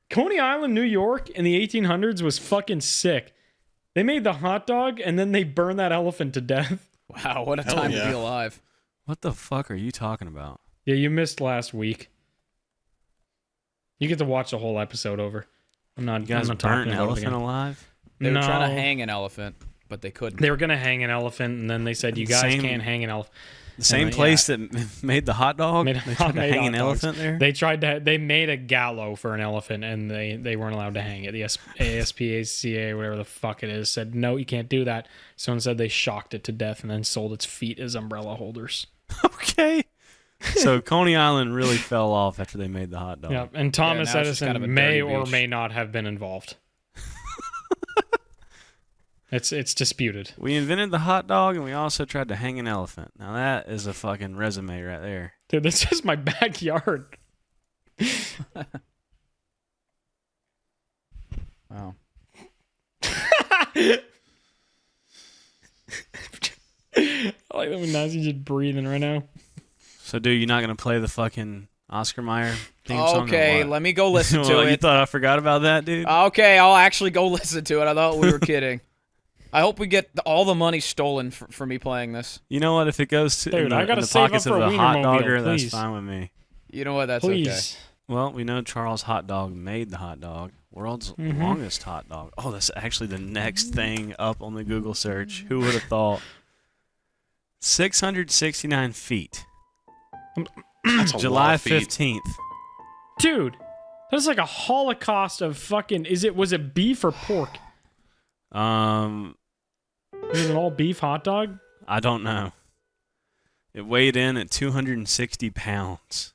Coney Island, New York, in the 1800s was fucking sick. They made the hot dog and then they burned that elephant to death. Wow, what a Hell time yeah. to be alive. What the fuck are you talking about? Yeah, you missed last week. You get to watch the whole episode over. I'm not. You guys I'm not burnt talking an about it elephant again. alive? They were trying to No. hang an elephant, but they couldn't. They were gonna hang an elephant, and then they said, "You guys Same- can't hang an elephant." The same yeah. place that made the hot dog? Made- They tried to made hang an hot dogs. elephant there? They tried to. They made a gallows for an elephant, and they weren't allowed to hang it. The ASPCA, whatever the fuck it is, said no, you can't do that. So instead, they shocked it to death and then sold its feet as umbrella holders. Okay. So Coney Island really fell off after they made the hot dog. Yeah, and Thomas now it's just Edison kind of a may dirty or beach. may not have been involved. It's disputed. We invented the hot dog and we also tried to hang an elephant. Now that is a fucking resume right there. Dude, this is my backyard. Wow. I like that when Nazi's just breathing right now. So, dude, you're not going to play the fucking Oscar Mayer theme song? Okay, let me go listen to You it. thought I forgot about that, dude? Okay, I'll actually go listen to it. I thought we were kidding. I hope we get all the money stolen for me playing this. You know what? If it goes to Dude, in the, I gotta in the save up pockets for of a a hot Wienermobile, dogger, that's please. fine with me. You know what? That's okay. Please. Well, we know Charles Hot Dog made the hot dog. World's longest hot dog. Oh, that's actually the next thing up on the Google search. Who would have thought? 669 feet. That's a lot July of feet. 15th. Dude, that's like a holocaust of fucking. Was it beef or pork? Is it an all beef hot dog? I don't know. It weighed in at 260 pounds.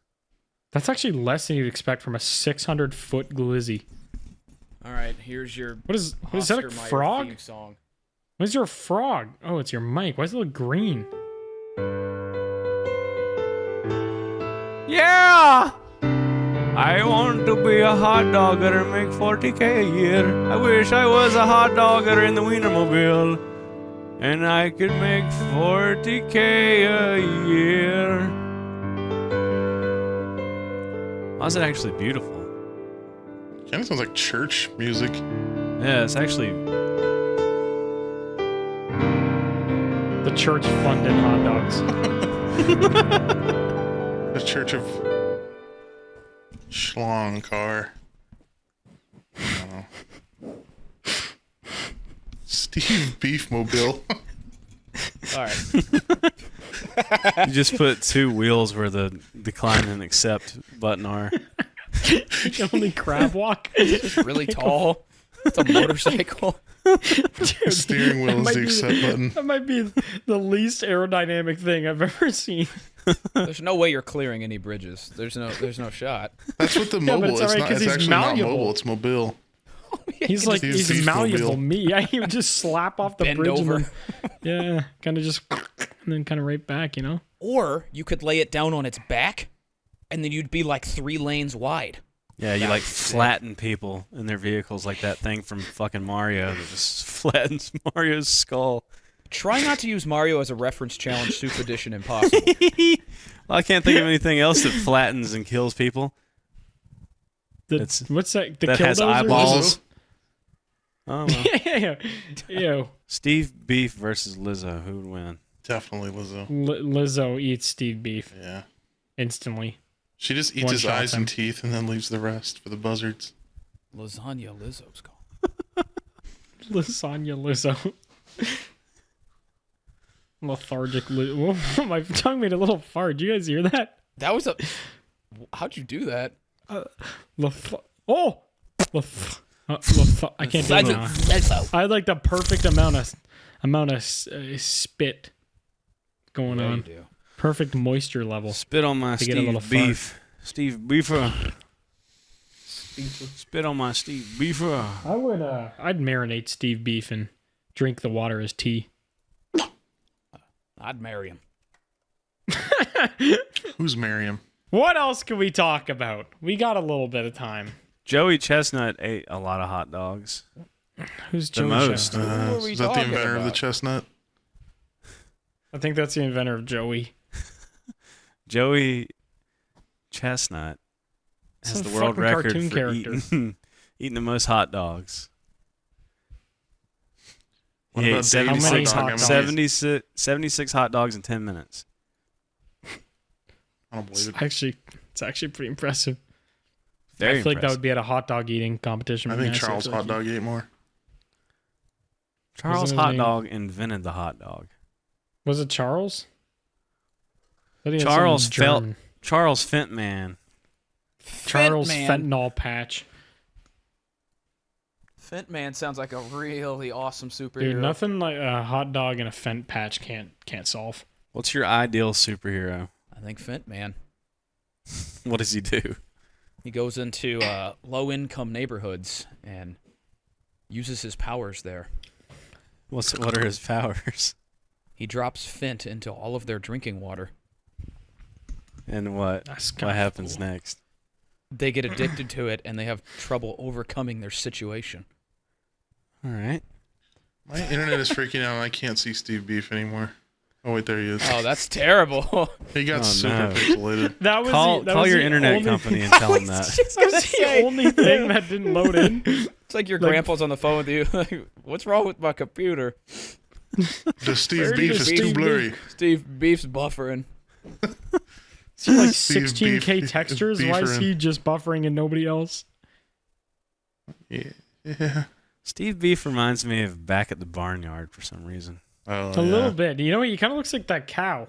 That's actually less than you'd expect from a 600-foot glizzy. All right, here's your. What is that, a Oscar Mayer frog? theme song. What's your frog? Oh, it's your mic. Why does it look green? Yeah! I want to be a hot dogger and make 40K a year. I wish I was a hot dogger in the Wienermobile. And I could make 40K a year. Why is it actually beautiful? Kind of sounds like church music. Yeah, it's actually... The church-funded hot dogs. The Church of Schlong car. I don't know. Steve Beefmobile. All right. You just put two wheels where the decline and accept button are. You can only crab walk. It's really tall. It's a motorcycle. The steering wheel is might the be accept button. That might be the least aerodynamic thing I've ever seen. There's no way you're clearing any bridges. There's no shot. That's what the Yeah, but mobile it's is. alright Not, 'cause it's he's actually malleable. not mobile. It's mobile. He's like, Steve's he's malleable. Beefmobile. Me, I he would just slap off the Bend bridge over. and then, yeah, kind of just, and then kind of right back, you know? Or you could lay it down on its back, and then you'd be like 3 lanes wide. Yeah, you like flatten people in their vehicles like that thing from fucking Mario that just flattens Mario's skull. Try not to use Mario as a reference challenge. Soup Edition impossible. Well, I can't think of anything else that flattens and kills people. What's that? The That has Killdozer? eyeballs. Oh, well. Yeah. Ew. Steve Beef versus Lizzo. Who would win? Definitely Lizzo. Lizzo eats Steve Beef Yeah. instantly. She just eats One his shot eyes him. and teeth and then leaves the rest for the buzzards. Lasagna Lizzo's called. Lasagna Lizzo. Lethargic Lizzo. My tongue made a little fart. Did you guys hear that? That was a. How'd you do that? I can't do it now. I had like the perfect amount of spit going Yeah, you on. do. Perfect moisture level. Spit on my To get a little Steve Beef. Steve Beefer. Spit on my Steve Beefer. I would I'd marinate Steve Beef and drink the water as tea. I'd marry him. Who's Miriam? What else can we talk about? We got a little bit of time. Joey Chestnut ate a lot of hot dogs. Who's The Joey most. Chestnut? Who are we Is that the talking inventor of the about? chestnut? I think that's the inventor of Joey. Joey Chestnut has Some the world fucking record cartoon for character. eating the most hot dogs. What He about ate Dave's hot 76, dog? I mean, 76 hot dogs in 10 minutes. I don't believe it. It's actually pretty impressive. Very I feel like that impressive. would be at a hot dog eating competition. I with think NASA. Charles feel like Hot Dog ate more. Charles Wasn't his Hot name- Dog invented the hot dog. Was it Charles? I think it's Charles some German. Charles Fentman. Charles Fentman. Fentanyl Patch. Fentman sounds like a really awesome superhero. Dude, nothing like a hot dog and a Fent patch can't solve. What's your ideal superhero? I think Fentman. What does he do? He goes into low-income neighborhoods and uses his powers there. What are his powers? He drops Fent into all of their drinking water. And what That's kinda what happens cool. next? They get addicted to it, and they have trouble overcoming their situation. All right. My internet is freaking out. I can't see Steve Beef anymore. Oh wait, there he is. Oh, that's terrible. He got Oh, super no. pixelated. That was Call that was your the internet only, company and tell them that. That was the only thing that didn't load in. It's like your Like- grandpa's on the phone with you. Like, what's wrong with my computer? The Steve Where Beef did is Steve too Beef- blurry. Steve Beef's buffering. Is he like Steve 16K Beef- textures? Why is Beefering. he just buffering and nobody else? Yeah. Steve Beef reminds me of Back at the Barnyard for some reason. Oh, A little bit. You know what? He kind of looks like that cow.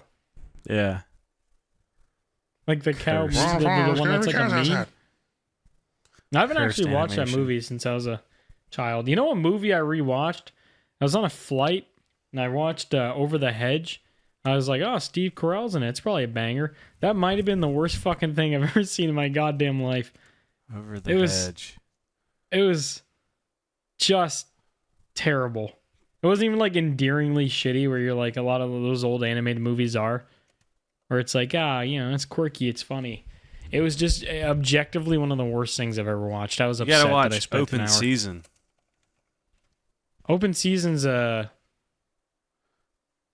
Yeah. Like the cow, Cursed. the one that's like a meme. I haven't Cursed actually watched that animation. movie since I was a child. You know what movie I rewatched? I was on a flight and I watched Over the Hedge. I was like, oh, Steve Carell's in it. It's probably a banger. That might have been the worst fucking thing I've ever seen in my goddamn life. Over the It was- hedge. It was just terrible. It wasn't even like endearingly shitty where you're like a lot of those old animated movies are. Where it's like, it's quirky, it's funny. It was just objectively one of the worst things I've ever watched. I was You upset gotta that I watch spent an Open hour. Season Open Season's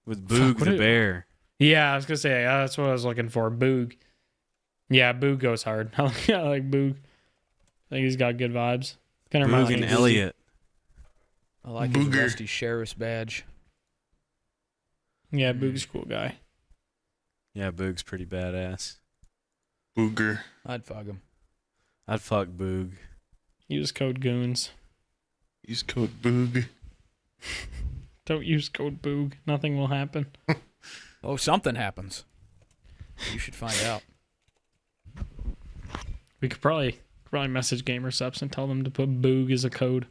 with Boog what the it- bear. yeah, I was gonna say that's what I was looking for. Boog. Yeah, Boog goes hard. I like Boog. I think he's got good vibes. Kind of reminds Boog me and of Elliot. I like his Booger. rusty sheriff's badge. Yeah, Boog's a cool guy. Yeah, Boog's pretty badass. Booger. I'd fuck him. I'd fuck Boog. Use code Goons. Use code Boog. Don't use code Boog. Nothing will happen. Oh, something happens. You should find out. We could probably message GamerSups and tell them to put Boog as a code.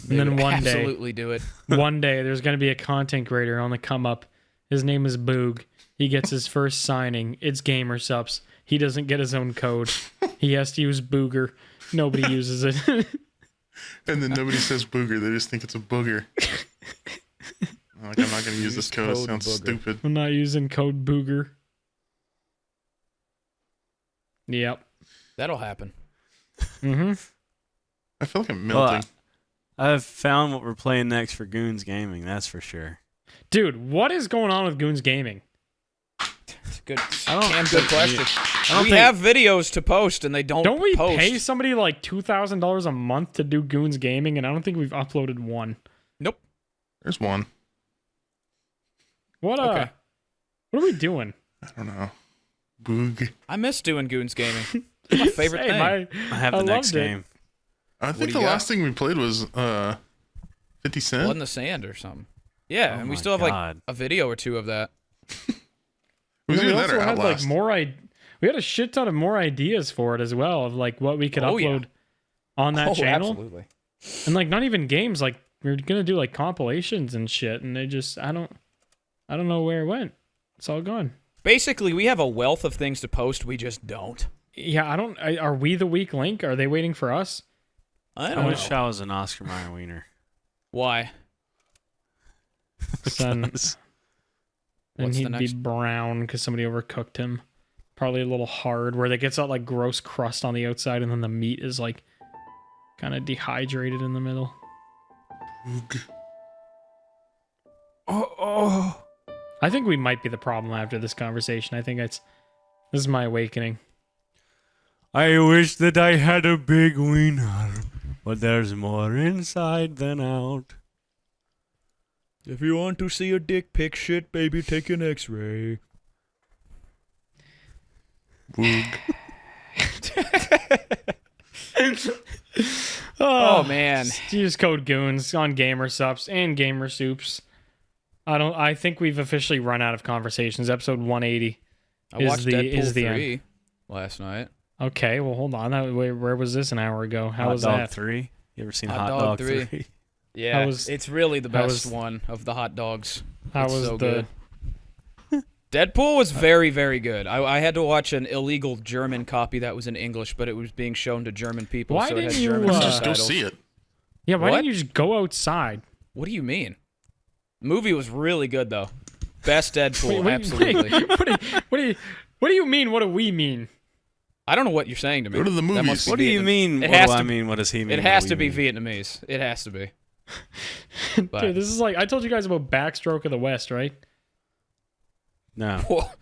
They And then would one day, absolutely do it. one day, there's going to be a content creator on the come up. His name is Boog. He gets his first signing. It's GamerSups. He doesn't get his own code. He has to use Booger. Nobody uses it. And then nobody says booger. They just think it's a booger. Like, I'm not going to use this code. It code sounds booger. stupid. I'm not using code Booger. Yep. That'll happen. Mm-hmm. I feel like I'm Well, melting. I've found what we're playing next for Goons Gaming, that's for sure. Dude, what is going on with Goons Gaming? It's a good, I don't damn think good question. I don't We think- have videos to post, and they Don't we post. pay somebody like $2,000 a month to do Goons Gaming, and I don't think we've uploaded one. There's one. What Okay. what are we doing? I don't know. Boog. I miss doing Goons Gaming. It's my favorite Same, thing. I have I the next loved it. game. I do think you the got? last thing we played was 50 Blood Cent. in the Sand or something. Yeah, Oh and we my still have like God. a video or two of that. It was we either that also or had like Outlast. more we had a shit ton of more ideas for it as well of like what we could Oh, yeah. upload on that channel. Absolutely. And like not even games, like we were gonna do like compilations and shit, and they just I don't know where it went. It's all gone. Basically, we have a wealth of things to post. We just don't. Yeah, are we the weak link? Are they waiting for us? I I don't wish know. I was an Oscar Mayer Wiener. Why? Then Because- and What's the he'd be next- brown because somebody overcooked him. Probably a little hard, where they gets that like gross crust on the outside, and then the meat is like kind of dehydrated in the middle. Boog. I think we might be the problem after this conversation. I think this is my awakening. I wish that I had a big wiener, but there's more inside than out. If you want to see a dick pic, shit, baby, take an X-ray. Boog. Oh man, Use code Goons on GamerSups and GamerSoups. I think we've officially run out of conversations. Episode 180. I Is watched the- Deadpool is the 3 last night. Okay, well hold on. Where was this an hour ago? How Hot was Dog that? 3? You ever seen Hot Hot Dog Dog 3? 3? Yeah, was- it's really the how best was- one of the hot dogs. How It's was so the good. Deadpool was very, very good. I had to watch an illegal German copy that was in English, but it was being shown to German people, Why so it had didn't you, German uh, Just go subtitles. see it. Yeah, why What? didn't you just go outside? What do you mean? The movie was really good though. Best Deadpool, Wait, absolutely. What do you mean? What do we mean? I don't know what you're saying to me. Go to the That movies. must be What do you Vietnam- mean? It What has do I to- mean? What does he mean? It What has do to we be mean? Vietnamese. It has to be. Dude, this is like I told you guys about Backstroke of the West, right? No. What?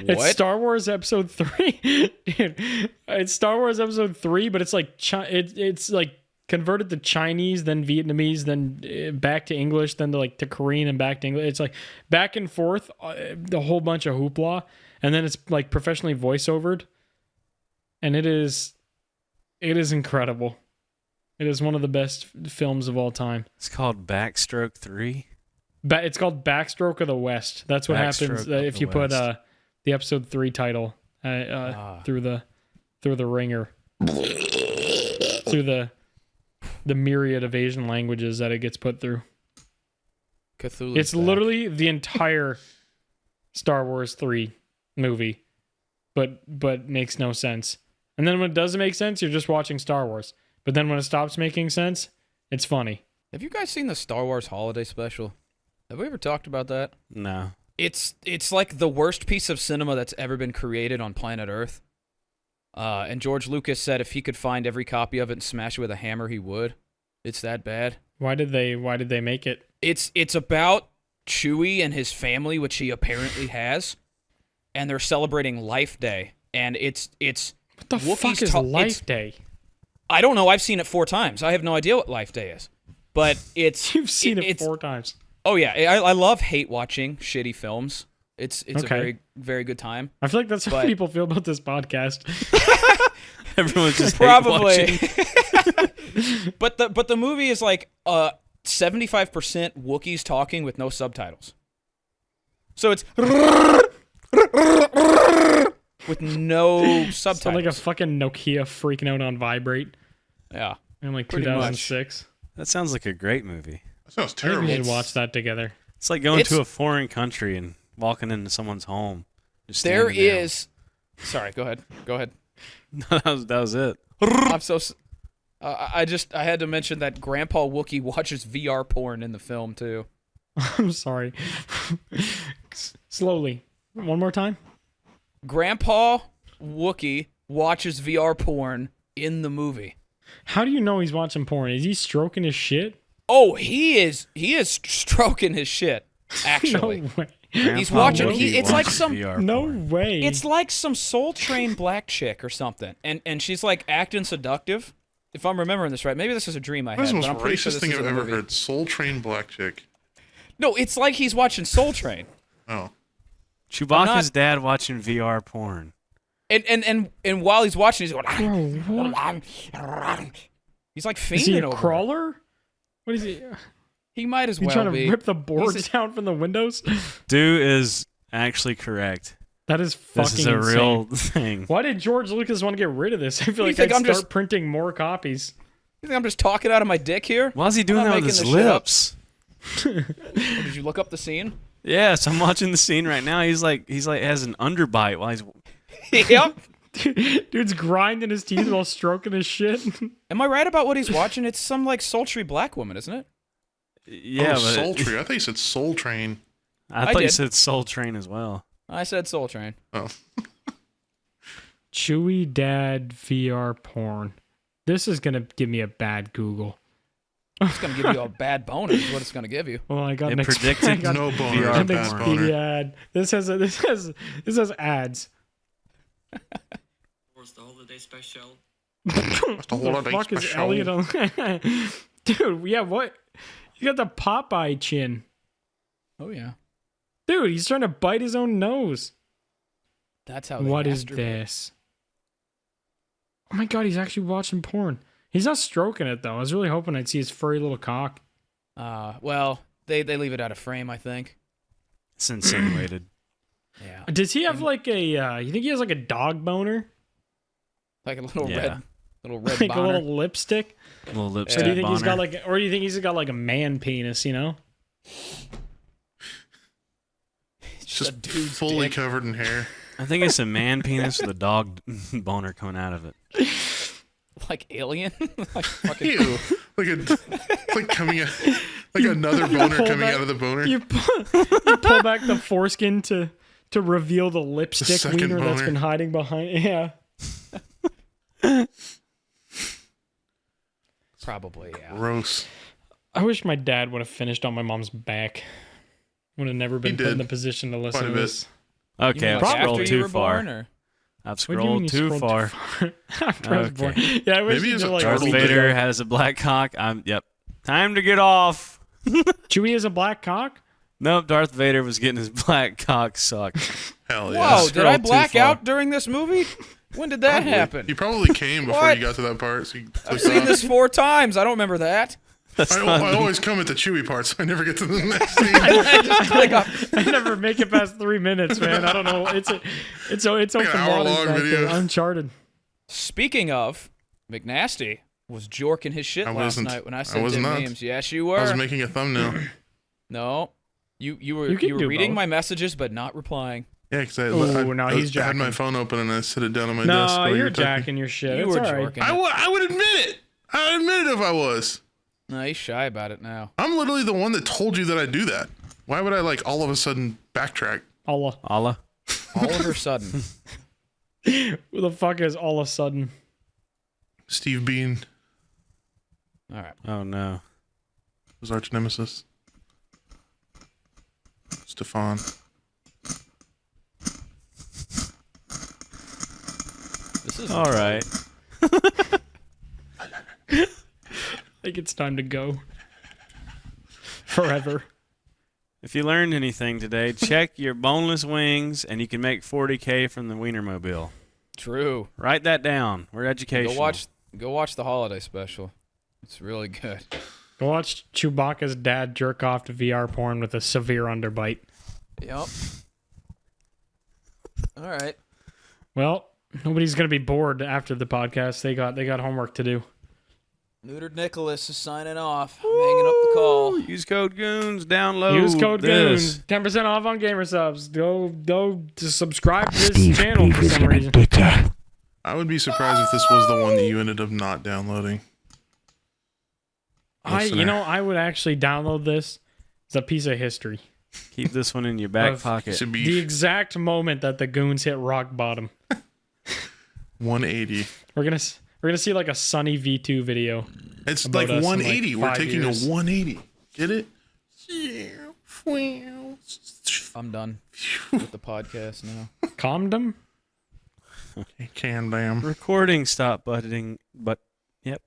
It's Star Wars Episode 3. Dude, it's Star Wars Episode 3, but it's like it's like converted to Chinese, then Vietnamese, then back to English, then to Korean and back to English. It's like back and forth, the whole bunch of hoopla, and then it's like professionally voiceovered, and it is incredible. It is one of the best films of all time. It's called Backstroke 3. It's called Backstroke of the West. That's what happens if you put the Episode 3 title through the ringer, through the myriad of Asian languages that it gets put through. Cthulhu's It's back. literally the entire Star Wars 3 movie, but makes no sense. And then when it doesn't make sense, you're just watching Star Wars. But then when it stops making sense, it's funny. Have you guys seen the Star Wars Holiday Special? Have we ever talked about that? No. It's like the worst piece of cinema that's ever been created on planet Earth. And George Lucas said if he could find every copy of it and smash it with a hammer, he would. It's that bad. Why did they make it? It's about Chewie and his family, which he apparently has, and they're celebrating Life Day. And it's What the Wookiees fuck is Life Day? I don't know. I've seen it 4 times. I have no idea what Life Day is. But it's You've seen it it's 4 times. Oh yeah, I love hate watching shitty films. It's a Okay. very, very good time. I feel like that's how But- people feel about this podcast. Everyone's just Probably. hate watching. But the movie is like 75% Wookiees talking with no subtitles. So it's with no subtitles. Sound like a fucking Nokia freaking out on vibrate Yeah. in like Pretty much. 2006. That sounds like a great movie. That sounds I think terrible. we should watch that together. It's like going to It's- a foreign country and walking into someone's home. Just There standing there. is. Sorry, go ahead. Go ahead. that was it. I'm so. I had to mention that Grandpa Wookie watches VR porn in the film too. I'm sorry. Slowly. One more time. Grandpa Wookie watches VR porn in the movie. How do you know he's watching porn? Is he stroking his shit? Oh, he is stroking his shit. Actually, No way. He's Grandpa watching- Wookie it's like watches some- VR No porn. way. it's like some Soul Train black chick or something, and she's like acting seductive. If I'm remembering this right, maybe this is a dream I That's had, the but I'm most pretty sure racist this thing is I've in the ever movie. heard. Soul Train Black Chick. No, it's like he's watching Soul Train, Oh. Chewbacca's dad watching VR porn. and while he's watching, he's going. Bro, what? He's like Is he fiending a over. What is he? He might as He well trying to be. rip the boards He's down from the windows? Dude is actually correct. That is fucking This is a insane. real thing. Why did George Lucas want to get rid of this? I feel you like think I'd I'm start just- printing more copies. You think I'm just talking out of my dick here? Why is he doing I'm not that with making his this shit up. lips? Oh, did you look up the scene? Yes, I'm watching the scene right now. He's like has an underbite while he's Yep. Dude's grinding his teeth while stroking his shit. Am I right about what he's watching? It's some like sultry black woman, isn't it? yeah. Oh, but Soul Train. I thought you said Soul Train. I I thought you did. said Soul Train as well. I said Soul Train. Oh. Chewy dad VR porn. This is gonna give me a bad Google. It's gonna give you a bad boner. Is what it's gonna give you. Well, I got It an predicted I got No boner. VR an Bad porn. boner. Expedia ad. This has ads. Where's the holiday special? the the holiday fuck is special. Elliot on? Dude, yeah, what? You got the Popeye chin. Oh yeah. Dude, he's trying to bite his own nose. That's how. They What is masturbate. this? Oh my god, he's actually watching porn. He's not stroking it though. I was really hoping I'd see his furry little cock. Well, they leave it out of frame, I think. It's insinuated. Yeah. Does he have like a? You think he has like a dog boner, Like a little Yeah. red like boner. a little lipstick? Little Or lipstick do you think he's got boner. like, or do you think he's got like a man penis? You know? It's just a Just dude's fully dick. covered in hair. I think it's a man penis with a dog boner coming out of it. Like Alien. Like fucking. Ew. Like coming out, like another boner pull coming back- out of the boner. You pull back the foreskin to reveal the lipstick second wiener that's boner. been hiding behind. Yeah. Probably, yeah. Gross. I wish my dad would have finished on my mom's back. Would have never been put in did. the position to listen Quite a to bit. this. Okay, I've Like scrolled after you too were far. born, or? I've What do you mean scrolled you too far. After I was born. Yeah, I wish Maybe you it's did a like Darth turtle Vader has a black cock. Yep. Time to get off. Chewie is a black cock. Nope, Darth Vader was getting his black cock sucked. Hell yeah. Whoa, did I Scrolled too black far. out during this movie? When did that happen? You probably came before What? you got to that part. So you I've clicked seen off. this 4 times. I don't remember that. I always come at the chewy part, so I never get to the next scene. I just click off. I never make it past 3 minutes, man. I don't know. It's open an waters hour-long back video. there. Uncharted. Speaking of, McNasty was jorking his shit I last wasn't. night when I I sent was him not. memes. Yes, you were. I was making a thumbnail. No, you were You can do reading both. my messages but not replying. Yeah, because Ooh, no, he's I had my jacking. phone open and I set it down on my desk. No, while you you're were talking. jacking your shit. You It's were all right. jorking. I would admit it. I would admit it if I was. No, he's shy about it now. I'm literally the one that told you that I do that. Why would I like all of a sudden backtrack? Allah. Allah. All of a sudden. Who the fuck is all of a sudden? Steve Bean All right. Oh no. was arch nemesis. Stefan. This is All right. I think it's time to go. Forever. If you learned anything today, check your boneless wings, and you can make 40K from the Wiener mobile. true. Write that down. We're educational. Go watch the holiday special. It's really good. Go watch Chewbacca's dad jerk off to VR porn with a severe underbite. Yep. All right. Well, nobody's gonna be bored after the podcast. They got homework to do. Neutered Nicholas is signing off. I'm hanging up the call. Use code Goons. Download. Use code this. Goons. 10% off on gamer subs. Go to subscribe to this channel for some reason. I would be surprised if this was the one that you ended up not downloading. I would actually download this. It's a piece of history. Keep this one in your back Of- pocket. Should The be exact moment that the Goons hit rock bottom. 180. We're gonna see like a Sunny V2 video. It's About like us in, 180. like, We're 5 taking years. a 180. Get it? I'm done with the podcast now. Calmed him. Can damn. Recording stop buttoning, but yep.